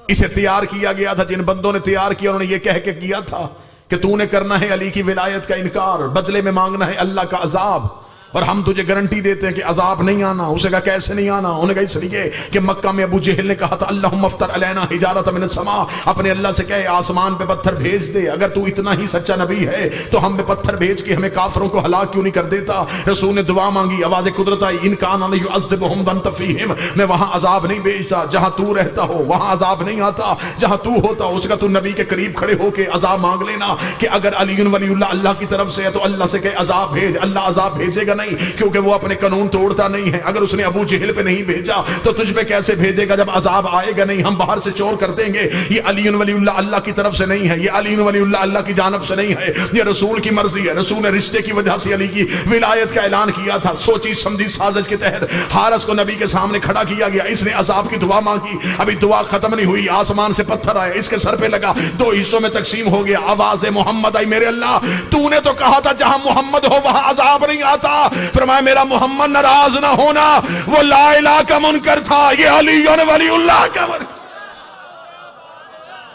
اسے تیار کیا گیا تھا. جن بندوں نے تیار کیا انہوں نے یہ کہہ کے کیا تھا کہ تو نے کرنا ہے علی کی ولایت کا انکار, بدلے میں مانگنا ہے اللہ کا عذاب, اور ہم تجھے گارنٹی دیتے ہیں کہ عذاب نہیں آنا. اسے کہا کیسے نہیں آنا؟ انہوں نے کہا اس لیے کہ مکہ میں ابو جہل نے کہا تھا اللہم افطر علینا حجارۃ من السماء, اپنے اللہ سے کہے آسمان پہ پتھر بھیج دے. اگر تو اتنا ہی سچا نبی ہے تو ہم پہ پتھر بھیج کے ہمیں کافروں کو ہلاک کیوں نہیں کر دیتا؟ رسول نے دعا مانگی, آواز قدرت آئی, ان کان لیعذبہم وانت فیہم, میں وہاں عذاب نہیں بھیجتا جہاں تو رہتا ہو, وہاں عذاب نہیں آتا جہاں تو ہوتا. اس کا تو نبی کے قریب کھڑے ہو کے عذاب مانگ لینا کہ اگر علی ولی اللہ کی طرف سے ہے تو اللہ سے کہے عذاب بھیج. اللہ عذاب بھیجے گا نہیں کیونکہ وہ اپنے قانون توڑتا نہیں ہے. اگر اس نے ابو جہل پہ نہیں بھیجا تو تجھ پہ کیسے بھیجے گا جب عذاب آئے گا نہیں؟ ہم باہر سے چور کر دیں گے. یہ علی ولی اللہ کی طرف سے نہیں ہے, یہ علی ولی اللہ کی جانب سے نہیں ہے, یہ رسول کی مرضی ہے. رسول نے رشتے کی وجہ سے علی کی ولایت کا اعلان کیا تھا. سوچی سمجھی سازش کے تحت حارث کو نبی کے سامنے کھڑا کیا گیا. اس نے عذاب کی دعا مانگی. ابھی دعا ختم نہیں ہوئی, آسمان سے پتھر آیا, اس کے سر پہ لگا, 2 حصوں میں تقسیم ہو گیا. آواز محمد آئی, میرے اللہ تو نے تو کہا تھا جہاں محمد ہو وہاں عذاب نہیں آتا. فرمایا میرا محمد ناراض نہ ہونا, وہ لا الہ کا منکر تھا, یہ علی ولی اللہ کا منکر.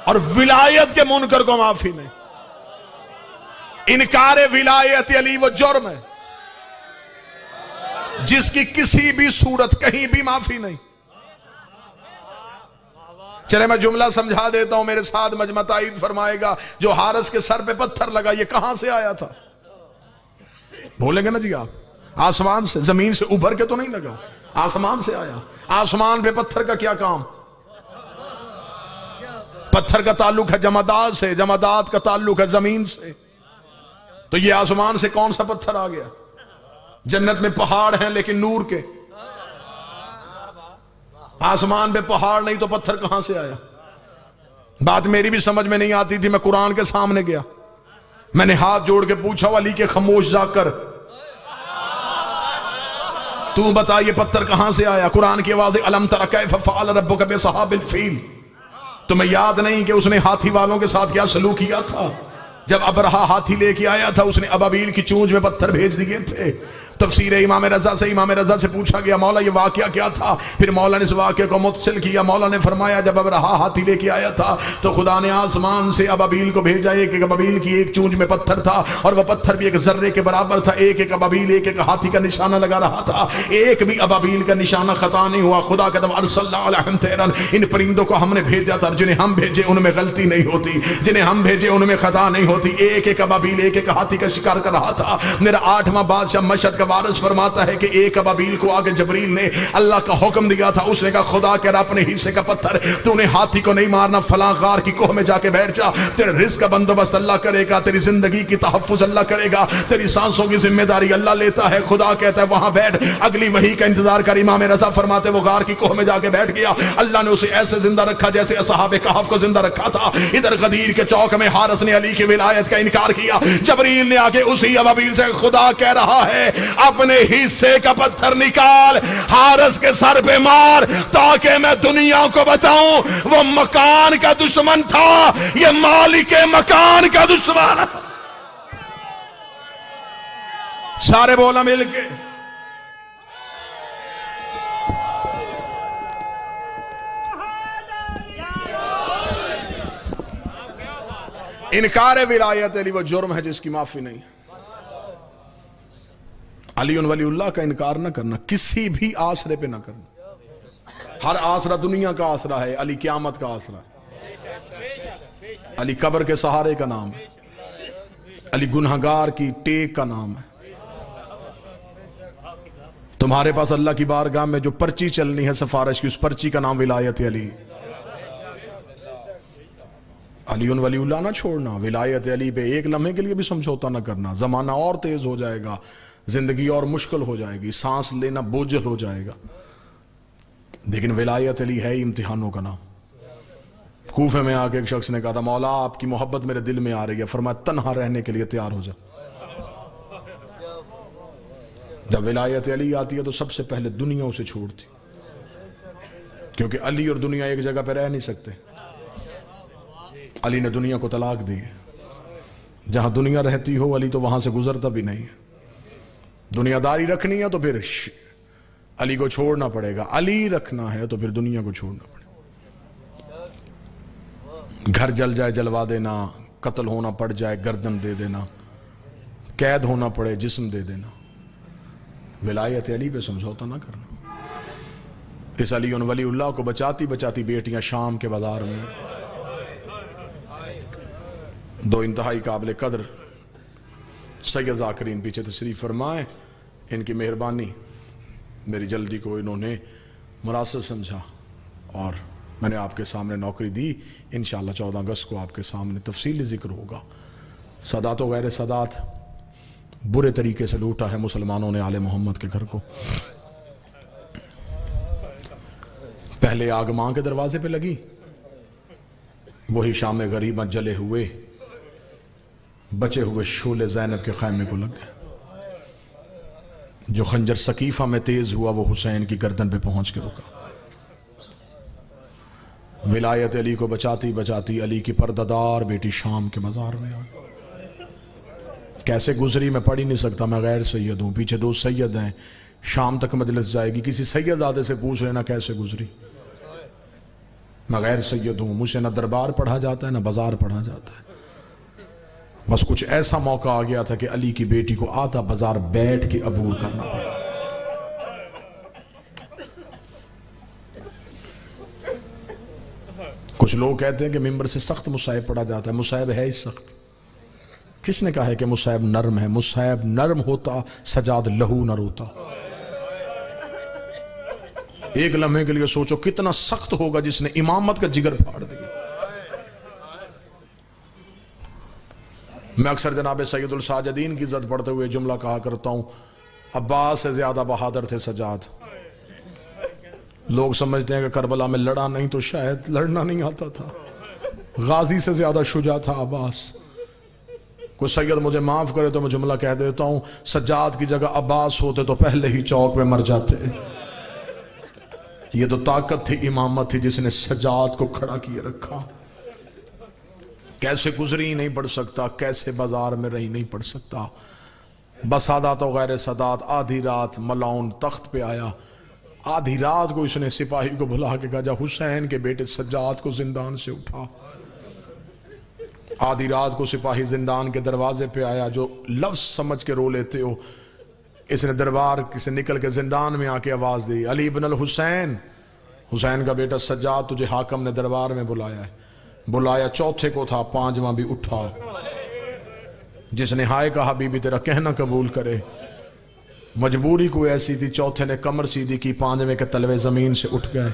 اور ولایت کے منکر کو معافی نہیں. انکار ولایت علی وہ جرم ہے جس کی کسی بھی صورت کہیں بھی معافی نہیں. چلے میں جملہ سمجھا دیتا ہوں, میرے ساتھ مجمع تائید فرمائے گا. جو حارث کے سر پہ پتھر لگا یہ کہاں سے آیا تھا؟ بولیں گے نا جی آپ؟ آسمان سے, زمین سے ابھر کے تو نہیں لگا, آسمان سے آیا. آسمان پہ پتھر کا کیا کام؟ پتھر کا تعلق ہے جمادات سے, جمادات کا تعلق ہے زمین سے. تو یہ آسمان سے کون سا پتھر آ گیا؟ جنت میں پہاڑ ہیں لیکن نور کے. آسمان پہ پہاڑ نہیں تو پتھر کہاں سے آیا؟ بات میری بھی سمجھ میں نہیں آتی تھی. میں قرآن کے سامنے گیا, میں نے ہاتھ جوڑ کے پوچھا علی کے خاموش جا کر تو بتا یہ پتھر کہاں سے آیا؟ قرآن کی آواز الم تر کیف فعل ربک باصحاب الفیل. تمہیں یاد نہیں کہ اس نے ہاتھی والوں کے ساتھ کیا سلوک کیا تھا؟ جب ابرہا ہاتھی لے کے آیا تھا اس نے ابابیل کی چونچ میں پتھر بھیج دیے تھے. تفسیر امام رضا سے پوچھا گیا مولا یہ واقعہ کیا تھا؟ پھر مولا نے اس واقعے کو متصل کیا. مولا نے فرمایا جب ابرہا ہاتھی لے کے آیا تھا تو خدا نے آسمان سے ابابیل کو بھیجا. ایک ابابیل کی ایک چونچ میں پتھر تھا اور وہ پتھر بھی ایک ذرے کے برابر تھا. ایک ابابیل ایک ہاتھی کا نشانہ لگا رہا تھا. ایک بھی ابابیل کا نشانہ خطا نہیں ہوا. خدا کا دم ارسلنا علیہم طیرا, ان پرندوں کو ہم نے بھیجا تھا. جنہیں ہم بھیجے ان میں غلطی نہیں ہوتی, جنہیں ہم بھیجے ان میں خطا نہیں ہوتی. ایک ابابیل ایک ہاتھی کا شکار کر رہا تھا. میرا 8واں بادشاہ مشہد کا وارث فرماتا ہے کہ ایک ابابیل کو آگے جبریل نے اللہ کا حکم دیا تھا. اس نے کہا خدا کہہ رہا اپنے حصے کا پتھر تو نے ہاتھی کو نہیں مارنا, فلاں غار کی کوہ میں جا کے بیٹھ جا. تیرے رزق کا بندوبست اللہ کرے گا, تیری زندگی کی تحفظ اللہ کرے گا, تیری سانسوں کی ذمہ داری اللہ لیتا ہے. خدا کہتا ہے وہاں بیٹھ, اگلی وحی کا انتظار کر. امام رضا فرماتے وہ غار کی کوہ میں جا کے بیٹھ گیا. اللہ نے اسے ایسے زندہ رکھا جیسے اصحاب کہف کو زندہ رکھا تھا. ادھر غدیر کے چوک میں حارث نے علی کی ولایت کا انکار کیا. جبریل نے آگے اسی ابابیل سے خدا کہہ رہا ہے اپنے حصے کا پتھر نکال, حارث کے سر پہ مار تاکہ میں دنیا کو بتاؤں وہ مکان کا دشمن تھا, یہ مالک مکان کا دشمن. سارے بولا مل کے انکار ولایت علی وہ جرم ہے جس کی معافی نہیں. علی ولی اللہ کا انکار نہ کرنا, کسی بھی آسرے پہ نہ کرنا. ہر آسرا دنیا کا آسرا ہے, علی قیامت کا آسرا ہے. علی قبر کے سہارے کا نام ہے, علی گنہگار کی ٹیک کا نام ہے. تمہارے پاس اللہ کی بارگاہ میں جو پرچی چلنی ہے سفارش کی, اس پرچی کا نام ولایت علی. علی ولی اللہ نہ چھوڑنا, ولایت علی پہ ایک لمحے کے لیے بھی سمجھوتا نہ کرنا. زمانہ اور تیز ہو جائے گا, زندگی اور مشکل ہو جائے گی, سانس لینا بوجھل ہو جائے گا, لیکن ولایت علی ہے امتحانوں کا نام. کوفے میں آ کے ایک شخص نے کہا تھا, مولا آپ کی محبت میرے دل میں آ رہی ہے. فرمایا تنہا رہنے کے لیے تیار ہو جا. جب ولایت علی آتی ہے تو سب سے پہلے دنیا اسے چھوڑتی, کیونکہ علی اور دنیا ایک جگہ پہ رہ نہیں سکتے. علی نے دنیا کو طلاق دی ہے. جہاں دنیا رہتی ہو علی تو وہاں سے گزرتا بھی نہیں ہے. دنیا داری رکھنی ہے تو پھر علی کو چھوڑنا پڑے گا, علی رکھنا ہے تو پھر دنیا کو چھوڑنا پڑے گا. گھر جل جائے جلوا دینا, قتل ہونا پڑ جائے گردن دے دینا, قید ہونا پڑے جسم دے دینا. ولایت علی پہ سمجھوتا نہ کرنا. اس علی ولی اللہ کو بچاتی بچاتی بیٹیاں شام کے بازار میں, دو انتہائی قابل قدر سید ذاکرین پیچھے تشریف فرمائے. ان کی مہربانی, میری جلدی کو انہوں نے مناسب سمجھا اور میں نے آپ کے سامنے نوکری دی. انشاءاللہ 14 اگست کو آپ کے سامنے تفصیلی ذکر ہوگا. سادات و غیر سادات برے طریقے سے لوٹا ہے مسلمانوں نے آل محمد کے گھر کو. پہلے آگ ماں کے دروازے پہ لگی, وہی شام غریباں جلے ہوئے بچے ہوئے شعلے زینب کے خیمے کو لگ گئے. جو خنجر سقیفہ میں تیز ہوا وہ حسین کی گردن پہ پہنچ کے رکا. ولایت علی کو بچاتی بچاتی علی کی پردہ بیٹی شام کے بازار میں آ. کیسے گزری میں پڑھ ہی نہیں سکتا, میں غیر سید ہوں, پیچھے 2 سید ہیں, شام تک مجلس جائے گی. کسی سید زادے سے پوچھ لینا کیسے گزری. میں غیر سید ہوں, مجھ سے نہ دربار پڑھا جاتا ہے نہ بازار پڑھا جاتا ہے. بس کچھ ایسا موقع آ گیا تھا کہ علی کی بیٹی کو آدھا بازار بیٹھ کے عبور کرنا پڑا. کچھ لوگ کہتے ہیں کہ ممبر سے سخت مصائب پڑھا جاتا ہے. مصائب ہے ہی سخت. کس نے کہا ہے کہ مصائب نرم ہے؟ مصائب نرم ہوتا سجاد لہو نہ روتا. ایک لمحے کے لیے سوچو کتنا سخت ہوگا جس نے امامت کا جگر پھاڑ دیا. میں اکثر جناب سید الساجدین کی عزت پڑھتے ہوئے جملہ کہا کرتا ہوں, عباس سے زیادہ بہادر تھے سجاد. لوگ سمجھتے ہیں کہ کربلا میں لڑا نہیں تو شاید لڑنا نہیں آتا تھا. غازی سے زیادہ شجاع تھا عباس. کوئی سید مجھے معاف کرے تو میں جملہ کہہ دیتا ہوں, سجاد کی جگہ عباس ہوتے تو پہلے ہی چوک میں مر جاتے. یہ تو طاقت تھی, امامت تھی جس نے سجاد کو کھڑا کیے رکھا. کیسے گزری نہیں پڑھ سکتا, کیسے بازار میں رہی نہیں پڑھ سکتا. بسادات و غیر سادات آدھی رات ملعون تخت پہ آیا. آدھی رات کو اس نے سپاہی کو بلا کے کہا جا حسین کے بیٹے سجاد کو زندان سے اٹھا. آدھی رات کو سپاہی زندان کے دروازے پہ آیا. جو لفظ سمجھ کے رو لیتے ہو, اس نے دربار سے نکل کے زندان میں آ کے آواز دی, علی بن الحسین, حسین کا بیٹا سجاد تجھے حاکم نے دربار میں بلایا ہے. بلایا چوتھے کو تھا, 5واں بھی اٹھا. جس نے ہائے کہا بی بی تیرا کہنا قبول کرے. مجبوری کوئی ایسی تھی, چوتھے نے کمر سیدھی کی, 5ویں کے تلوے زمین سے اٹھ گئے.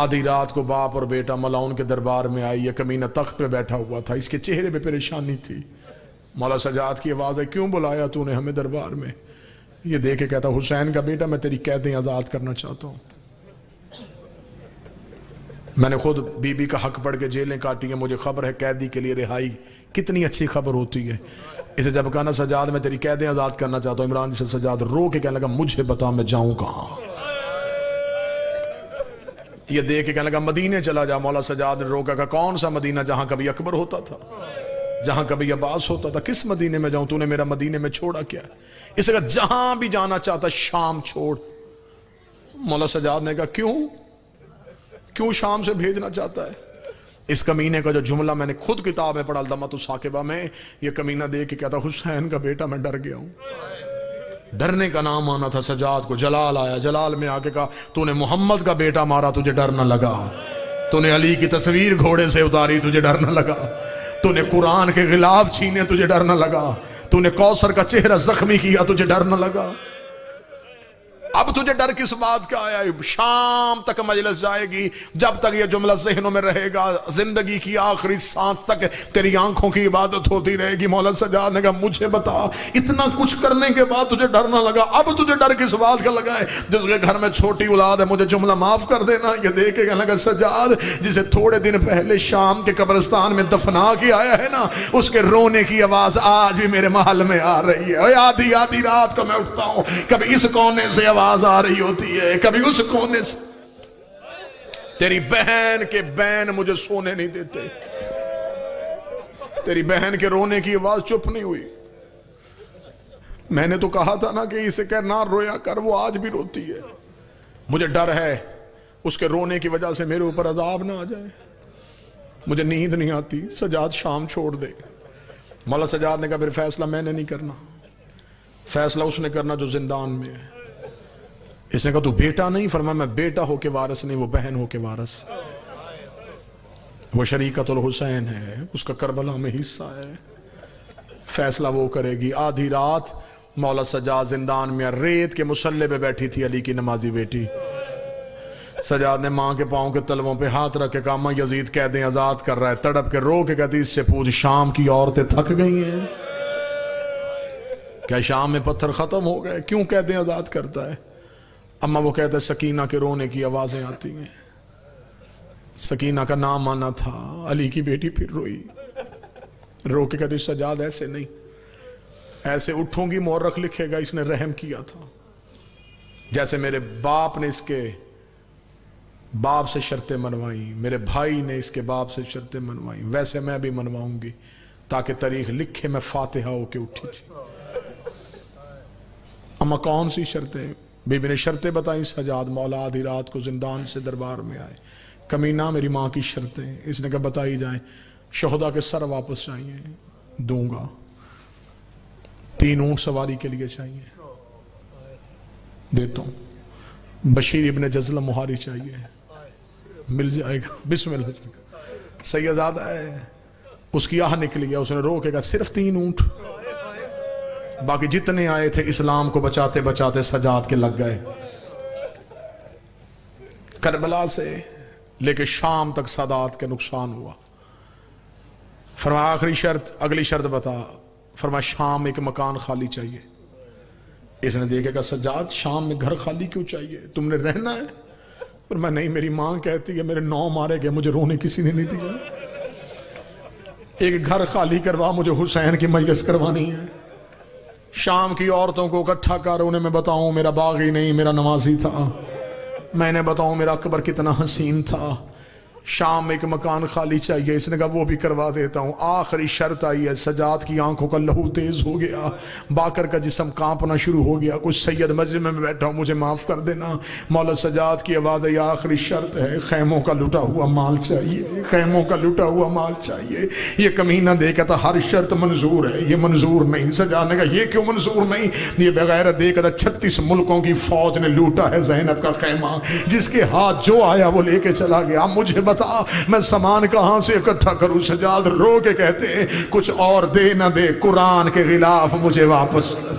آدھی رات کو باپ اور بیٹا ملعون کے دربار میں آئی. یہ کمینہ تخت پہ بیٹھا ہوا تھا, اس کے چہرے پہ پریشانی تھی. مولا سجاد کی آواز ہے, کیوں بلایا تو نے ہمیں دربار میں؟ یہ دیکھ کے کہتا, حسین کا بیٹا میں تیری قیدیں آزاد کرنا چاہتا ہوں. میں نے خود بی بی کا حق پڑھ کے جیلیں کاٹی ہیں, مجھے خبر ہے قیدی کے لیے رہائی کتنی اچھی خبر ہوتی ہے. اسے جب کہا نا سجاد میں تیری قیدیں آزاد کرنا چاہتا ہوں, عمران سجاد رو کے کہنے لگا مجھے بتا میں جاؤں کہاں. یہ دیکھ کے کہنے لگا مدینے چلا جا. مولا سجاد نے روکا, کہا کون سا مدینہ جہاں کبھی اکبر ہوتا تھا, جہاں کبھی عباس ہوتا تھا؟ کس مدینے میں جاؤں؟ تو نے میرا مدینے میں چھوڑا کیا؟ اسے کہا جہاں بھی جانا چاہتا شام چھوڑ. مولا سجاد نے کہا کیوں شام سے بھیجنا چاہتا ہے؟ اس کمینے کا جو جملہ میں نے خود کتاب میں پڑھا الدمۃ الثاقبہ میں، یہ کمینہ دیکھ کے کہتا حسین کا بیٹا میں ڈر گیا ہوں۔ ڈرنے کا نام آنا تھا سجاد کو۔ جلال آیا، جلال میں آ کے کہا تو نے محمد کا بیٹا مارا تجھے ڈر نہ لگا، تو نے علی کی تصویر گھوڑے سے اتاری تجھے ڈر نہ لگا، تو نے قرآن کے غلاف چھینے تجھے ڈر نہ لگا، تو نے کوثر کا چہرہ زخمی کیا تجھے ڈر نہ لگا۔ اب تجھے ڈر کس بات کا آیا؟ شام تک مجلس جائے گی، جب تک یہ جملہ ذہنوں میں رہے گا زندگی کی آخری سانس تک تیری آنکھوں کی عبادت ہوتی رہے گی۔ مولا سجاد نے کہا مجھے بتا، اتنا کچھ کرنے کے بعد تجھے ڈر نہ لگا، اب تجھے ڈر کس بات کا لگا ہے؟ جس کے گھر میں چھوٹی اولاد ہے مجھے جملہ معاف کر دینا۔ یہ دیکھ کے کہنے لگا سجاد جسے تھوڑے دن پہلے شام کے قبرستان میں دفنا کے آیا ہے نا، اس کے رونے کی آواز آج بھی میرے محل میں آ رہی ہے۔ آدھی آدھی رات کو میں اٹھتا ہوں، کبھی اس کونے سے آواز آ رہی ہوتی ہے، کبھی اس کونے سے۔ تیری بہن کے بین مجھے سونے نہیں دیتے، تیری بہن کے رونے کی آواز چپ نہیں ہوئی۔ میں نے تو کہا تھا نا کہ اسے کہہ نہ رویا کر، وہ آج بھی روتی ہے۔ مجھے ڈر ہے اس کے رونے کی وجہ سے میرے اوپر عذاب نہ آ جائے، مجھے نیند نہیں آتی۔ سجاد شام چھوڑ دے۔ مولا سجاد نے کہا پھر فیصلہ میں نے نہیں کرنا، فیصلہ اس نے کرنا جو زندان میں ہے۔ اس نے کہا تو بیٹا نہیں؟ فرمایا میں بیٹا ہو کے وارث نہیں، وہ بہن ہو کے وارث، وہ شریکت الحسین ہے، اس کا کربلا میں حصہ ہے، فیصلہ وہ کرے گی۔ آدھی رات مولا سجاد زندان میں ریت کے مسلح پہ بیٹھی تھی علی کی نمازی بیٹی۔ سجاد نے ماں کے پاؤں کے تلووں پہ ہاتھ رکھ کے کہا ماں یزید قیدیں آزاد کر رہا ہے۔ تڑپ کے رو کے کہتی اس سے پوچھ شام کی عورتیں تھک گئی ہیں کیا؟ شام میں پتھر ختم ہو گئے؟ کیوں قیدیں آزاد کرتا ہے؟ اما وہ کہتا ہے سکینہ کے رونے کی آوازیں آتی ہیں۔ سکینہ کا نام آنا تھا، علی کی بیٹی پھر روئی، رو کے کہتی سجاد ایسے نہیں، ایسے اٹھوں گی مورخ لکھے گا اس نے رحم کیا تھا، جیسے میرے باپ نے اس کے باپ سے شرطیں منوائیں، میرے بھائی نے اس کے باپ سے شرطیں منوائیں، ویسے میں بھی منواؤں گی، تاکہ تاریخ لکھے میں فاتحہ ہو کے اٹھی تھی۔ اما کون سی شرطیں؟ بی بی نے شرطیں بتائیں سجاد مولا آدھی رات کو زندان سے دربار میں آئے، کمینہ میری ماں کی شرطیں، اس نے کہا بتائی جائیں۔ شہداء کے سر واپس چاہیے، دوں گا۔ 3 اونٹ سواری کے لیے چاہیے، دیتا ہوں۔ بشیر ابن جزلہ مہاری چاہیے، مل جائے گا، بسم اللہ۔ سیدزادہ ہے، اس کی آہ نکلی ہے، اس نے رو کے کہا صرف 3 اونٹ، باقی جتنے آئے تھے اسلام کو بچاتے بچاتے سجاد کے لگ گئے۔ کربلا سے لے کے شام تک سادات کے نقصان ہوا۔ فرمایا آخری شرط، اگلی شرط بتا۔ فرمایا شام ایک مکان خالی چاہیے۔ اس نے دیکھے کہ سجاد شام میں گھر خالی کیوں چاہیے؟ تم نے رہنا ہے؟ فرمایا نہیں، میری ماں کہتی ہے میرے 9 مارے گئے، مجھے رونے کسی نے نہیں دیا، ایک گھر خالی کروا، مجھے حسین کی مجلس کروانی ہے۔ شام کی عورتوں کو اکٹھا کر، انہیں میں بتاؤں میرا باغی نہیں میرا نمازی تھا، میں نے بتاؤں میرا اکبر کتنا حسین تھا۔ شام میں ایک مکان خالی چاہیے، اس نے کہا وہ بھی کروا دیتا ہوں۔ آخری شرط آئی ہے، سجاد کی آنکھوں کا لہو تیز ہو گیا، باقر کا جسم کانپنا شروع ہو گیا، کچھ سید مسجد میں بیٹھا ہوں مجھے معاف کر دینا۔ مولا سجاد کی آواز ہے، یہ آخری شرط ہے، خیموں کا لٹا ہوا مال چاہیے، خیموں کا لٹا ہوا مال چاہیے۔ یہ کمینہ دیکھا تھا ہر شرط منظور ہے، یہ منظور نہیں۔ سجاد نے کہا یہ کیوں منظور نہیں؟ یہ بغیر دیکھا تھا 36 ملکوں کی فوج نے لوٹا ہے زینب کا خیمہ، جس کے ہاتھ جو آیا وہ لے کے چلا گیا، مجھے بتا میں سامان کہاں سے اکٹھا کروں؟ سجاد رو کے کہتے ہیں کچھ اور دے نہ دے، قرآن کے غلاف مجھے واپس کر،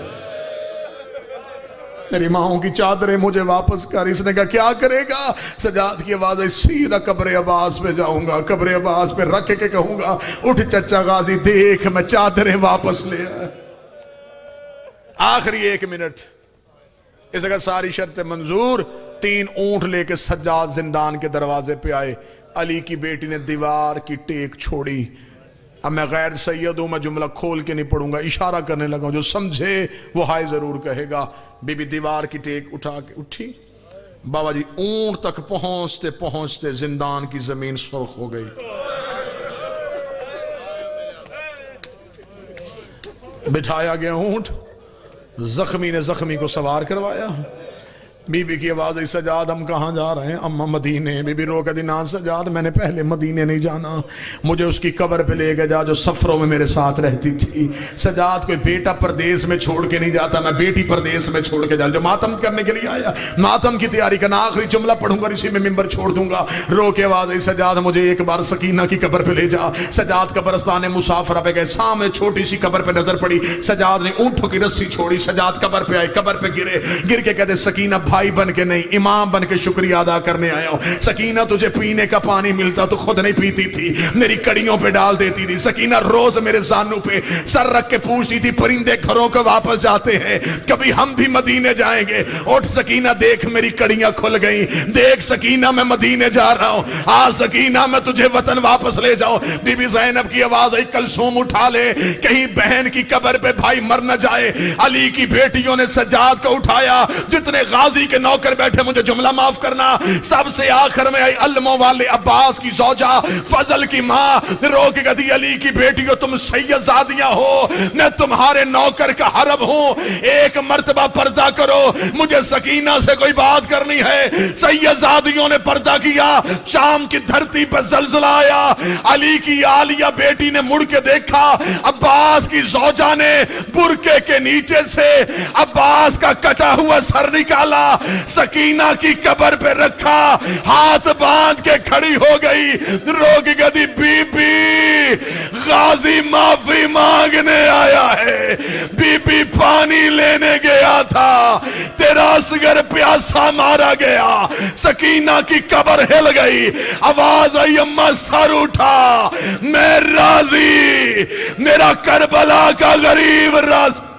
میری ماؤں کی چادریں مجھے واپس کر۔ اس نے کہا کیا کرے گا؟ سجاد کی آواز ہے سیدھا قبر عباس پہ جاؤں گا، قبر عباس پہ رکھ کے کہوں گا اٹھ چچا غازی دیکھ میں چادریں واپس لے آیا۔ آخری 1 منٹ، اس نے ساری شرطیں منظور۔ 3 اونٹ لے کے سجاد زندان کے دروازے پہ آئے۔ علی کی بیٹی نے دیوار کی ٹیک چھوڑی۔ اب میں غیر سید ہوں، میں جملہ کھول کے نہیں پڑھوں گا، اشارہ کرنے لگا ہوں، جو سمجھے وہ ہائے ضرور کہے گا۔ بی بی دیوار کی ٹیک اٹھا کے اٹھی، بابا جی اونٹ تک پہنچتے پہنچتے زندان کی زمین سرخ ہو گئی۔ بٹھایا گیا اونٹ، زخمی نے زخمی کو سوار کروایا، بی بی کی آواز ہے سجاد ہم کہاں جا رہے ہیں؟ اما مدینے۔ بی بی رو کے دی نا سجاد میں نے پہلے مدینے نہیں جانا، مجھے اس کی قبر پہ لے کے جا جو سفروں میں میرے ساتھ رہتی تھی۔ سجاد کوئی بیٹا پردیس میں چھوڑ کے نہیں جاتا، میں بیٹی پردیس میں چھوڑ کے جا، جو ماتم کرنے کے لیے آیا ماتم کی تیاری کرنا، آخری جملہ پڑھوں گا اسی میں ممبر چھوڑ دوں گا۔ رو کے آواز ہے سجاد مجھے ایک بار سکینہ کی قبر پہ لے جا۔ سجاد قبرستان مسافرہ پہ گئے، سامنے چھوٹی سی قبر پہ نظر پڑی، سجاد نے اونٹوں کی رسی چھوڑی، سجاد قبر پہ آئے، قبر پہ گرے، گر کے کہتے سکینہ بھائی بن کے نہیں امام بن کے شکریہ ادا کرنے آیا ہوں۔ سکینہ تجھے پینے کا پانی ملتا تو خود نہیں پیتی تھی، میری کڑیوں پہ ڈال دیتی تھی۔ سکینہ روز میرے زانوں پہ سر رکھ کے پوچھتی تھی پرندے گھروں کو واپس جاتے ہیں، کبھی ہم بھی مدینے جائیں گے۔ اٹھ سکینہ دیکھ میری کڑیاں کھل گئیں، دیکھ سکینہ میں مدینے جا رہا ہوں، آ سکینہ میں تجھے وطن واپس لے جاؤں۔ بی بی زینب کی آواز آئی کلثوم اٹھا لے، کہیں بہن کی قبر پہ بھائی مر نہ جائے۔ علی کی بیٹیوں نے سجاد کو اٹھایا، جتنے غازی کے نوکر بیٹھے مجھے جملہ معاف کرنا، سب سے آخر میں آئی علموں والے عباس کی زوجہ فضل کی ماں، رو کے کہتی علی کی بیٹیوں تم سید زادیاں ہو، میں تمہارے نوکر کا حرب ہوں، ایک مرتبہ پردہ کرو، مجھے سکینہ سے کوئی بات کرنی ہے۔ سید زادیوں نے پردہ کیا، شام کی دھرتی پر زلزلہ آیا، علی کی عالیہ بیٹی نے مڑ کے دیکھا، عباس کی زوجہ نے برقعے کے نیچے سے عباس کا کٹا ہوا سر نکالا، سکینہ کی قبر پہ رکھا، ہاتھ باندھ کے کھڑی ہو گئی، رو کے کہتی بی بی غازی معافی مانگنے آیا ہے، بی بی پانی لینے گیا تھا، تیرا اصغر پیاسا مارا گیا۔ سکینہ کی قبر ہل گئی، آواز آئی اماں سر اٹھا، میں راضی، میرا کربلا کا غریب راضی۔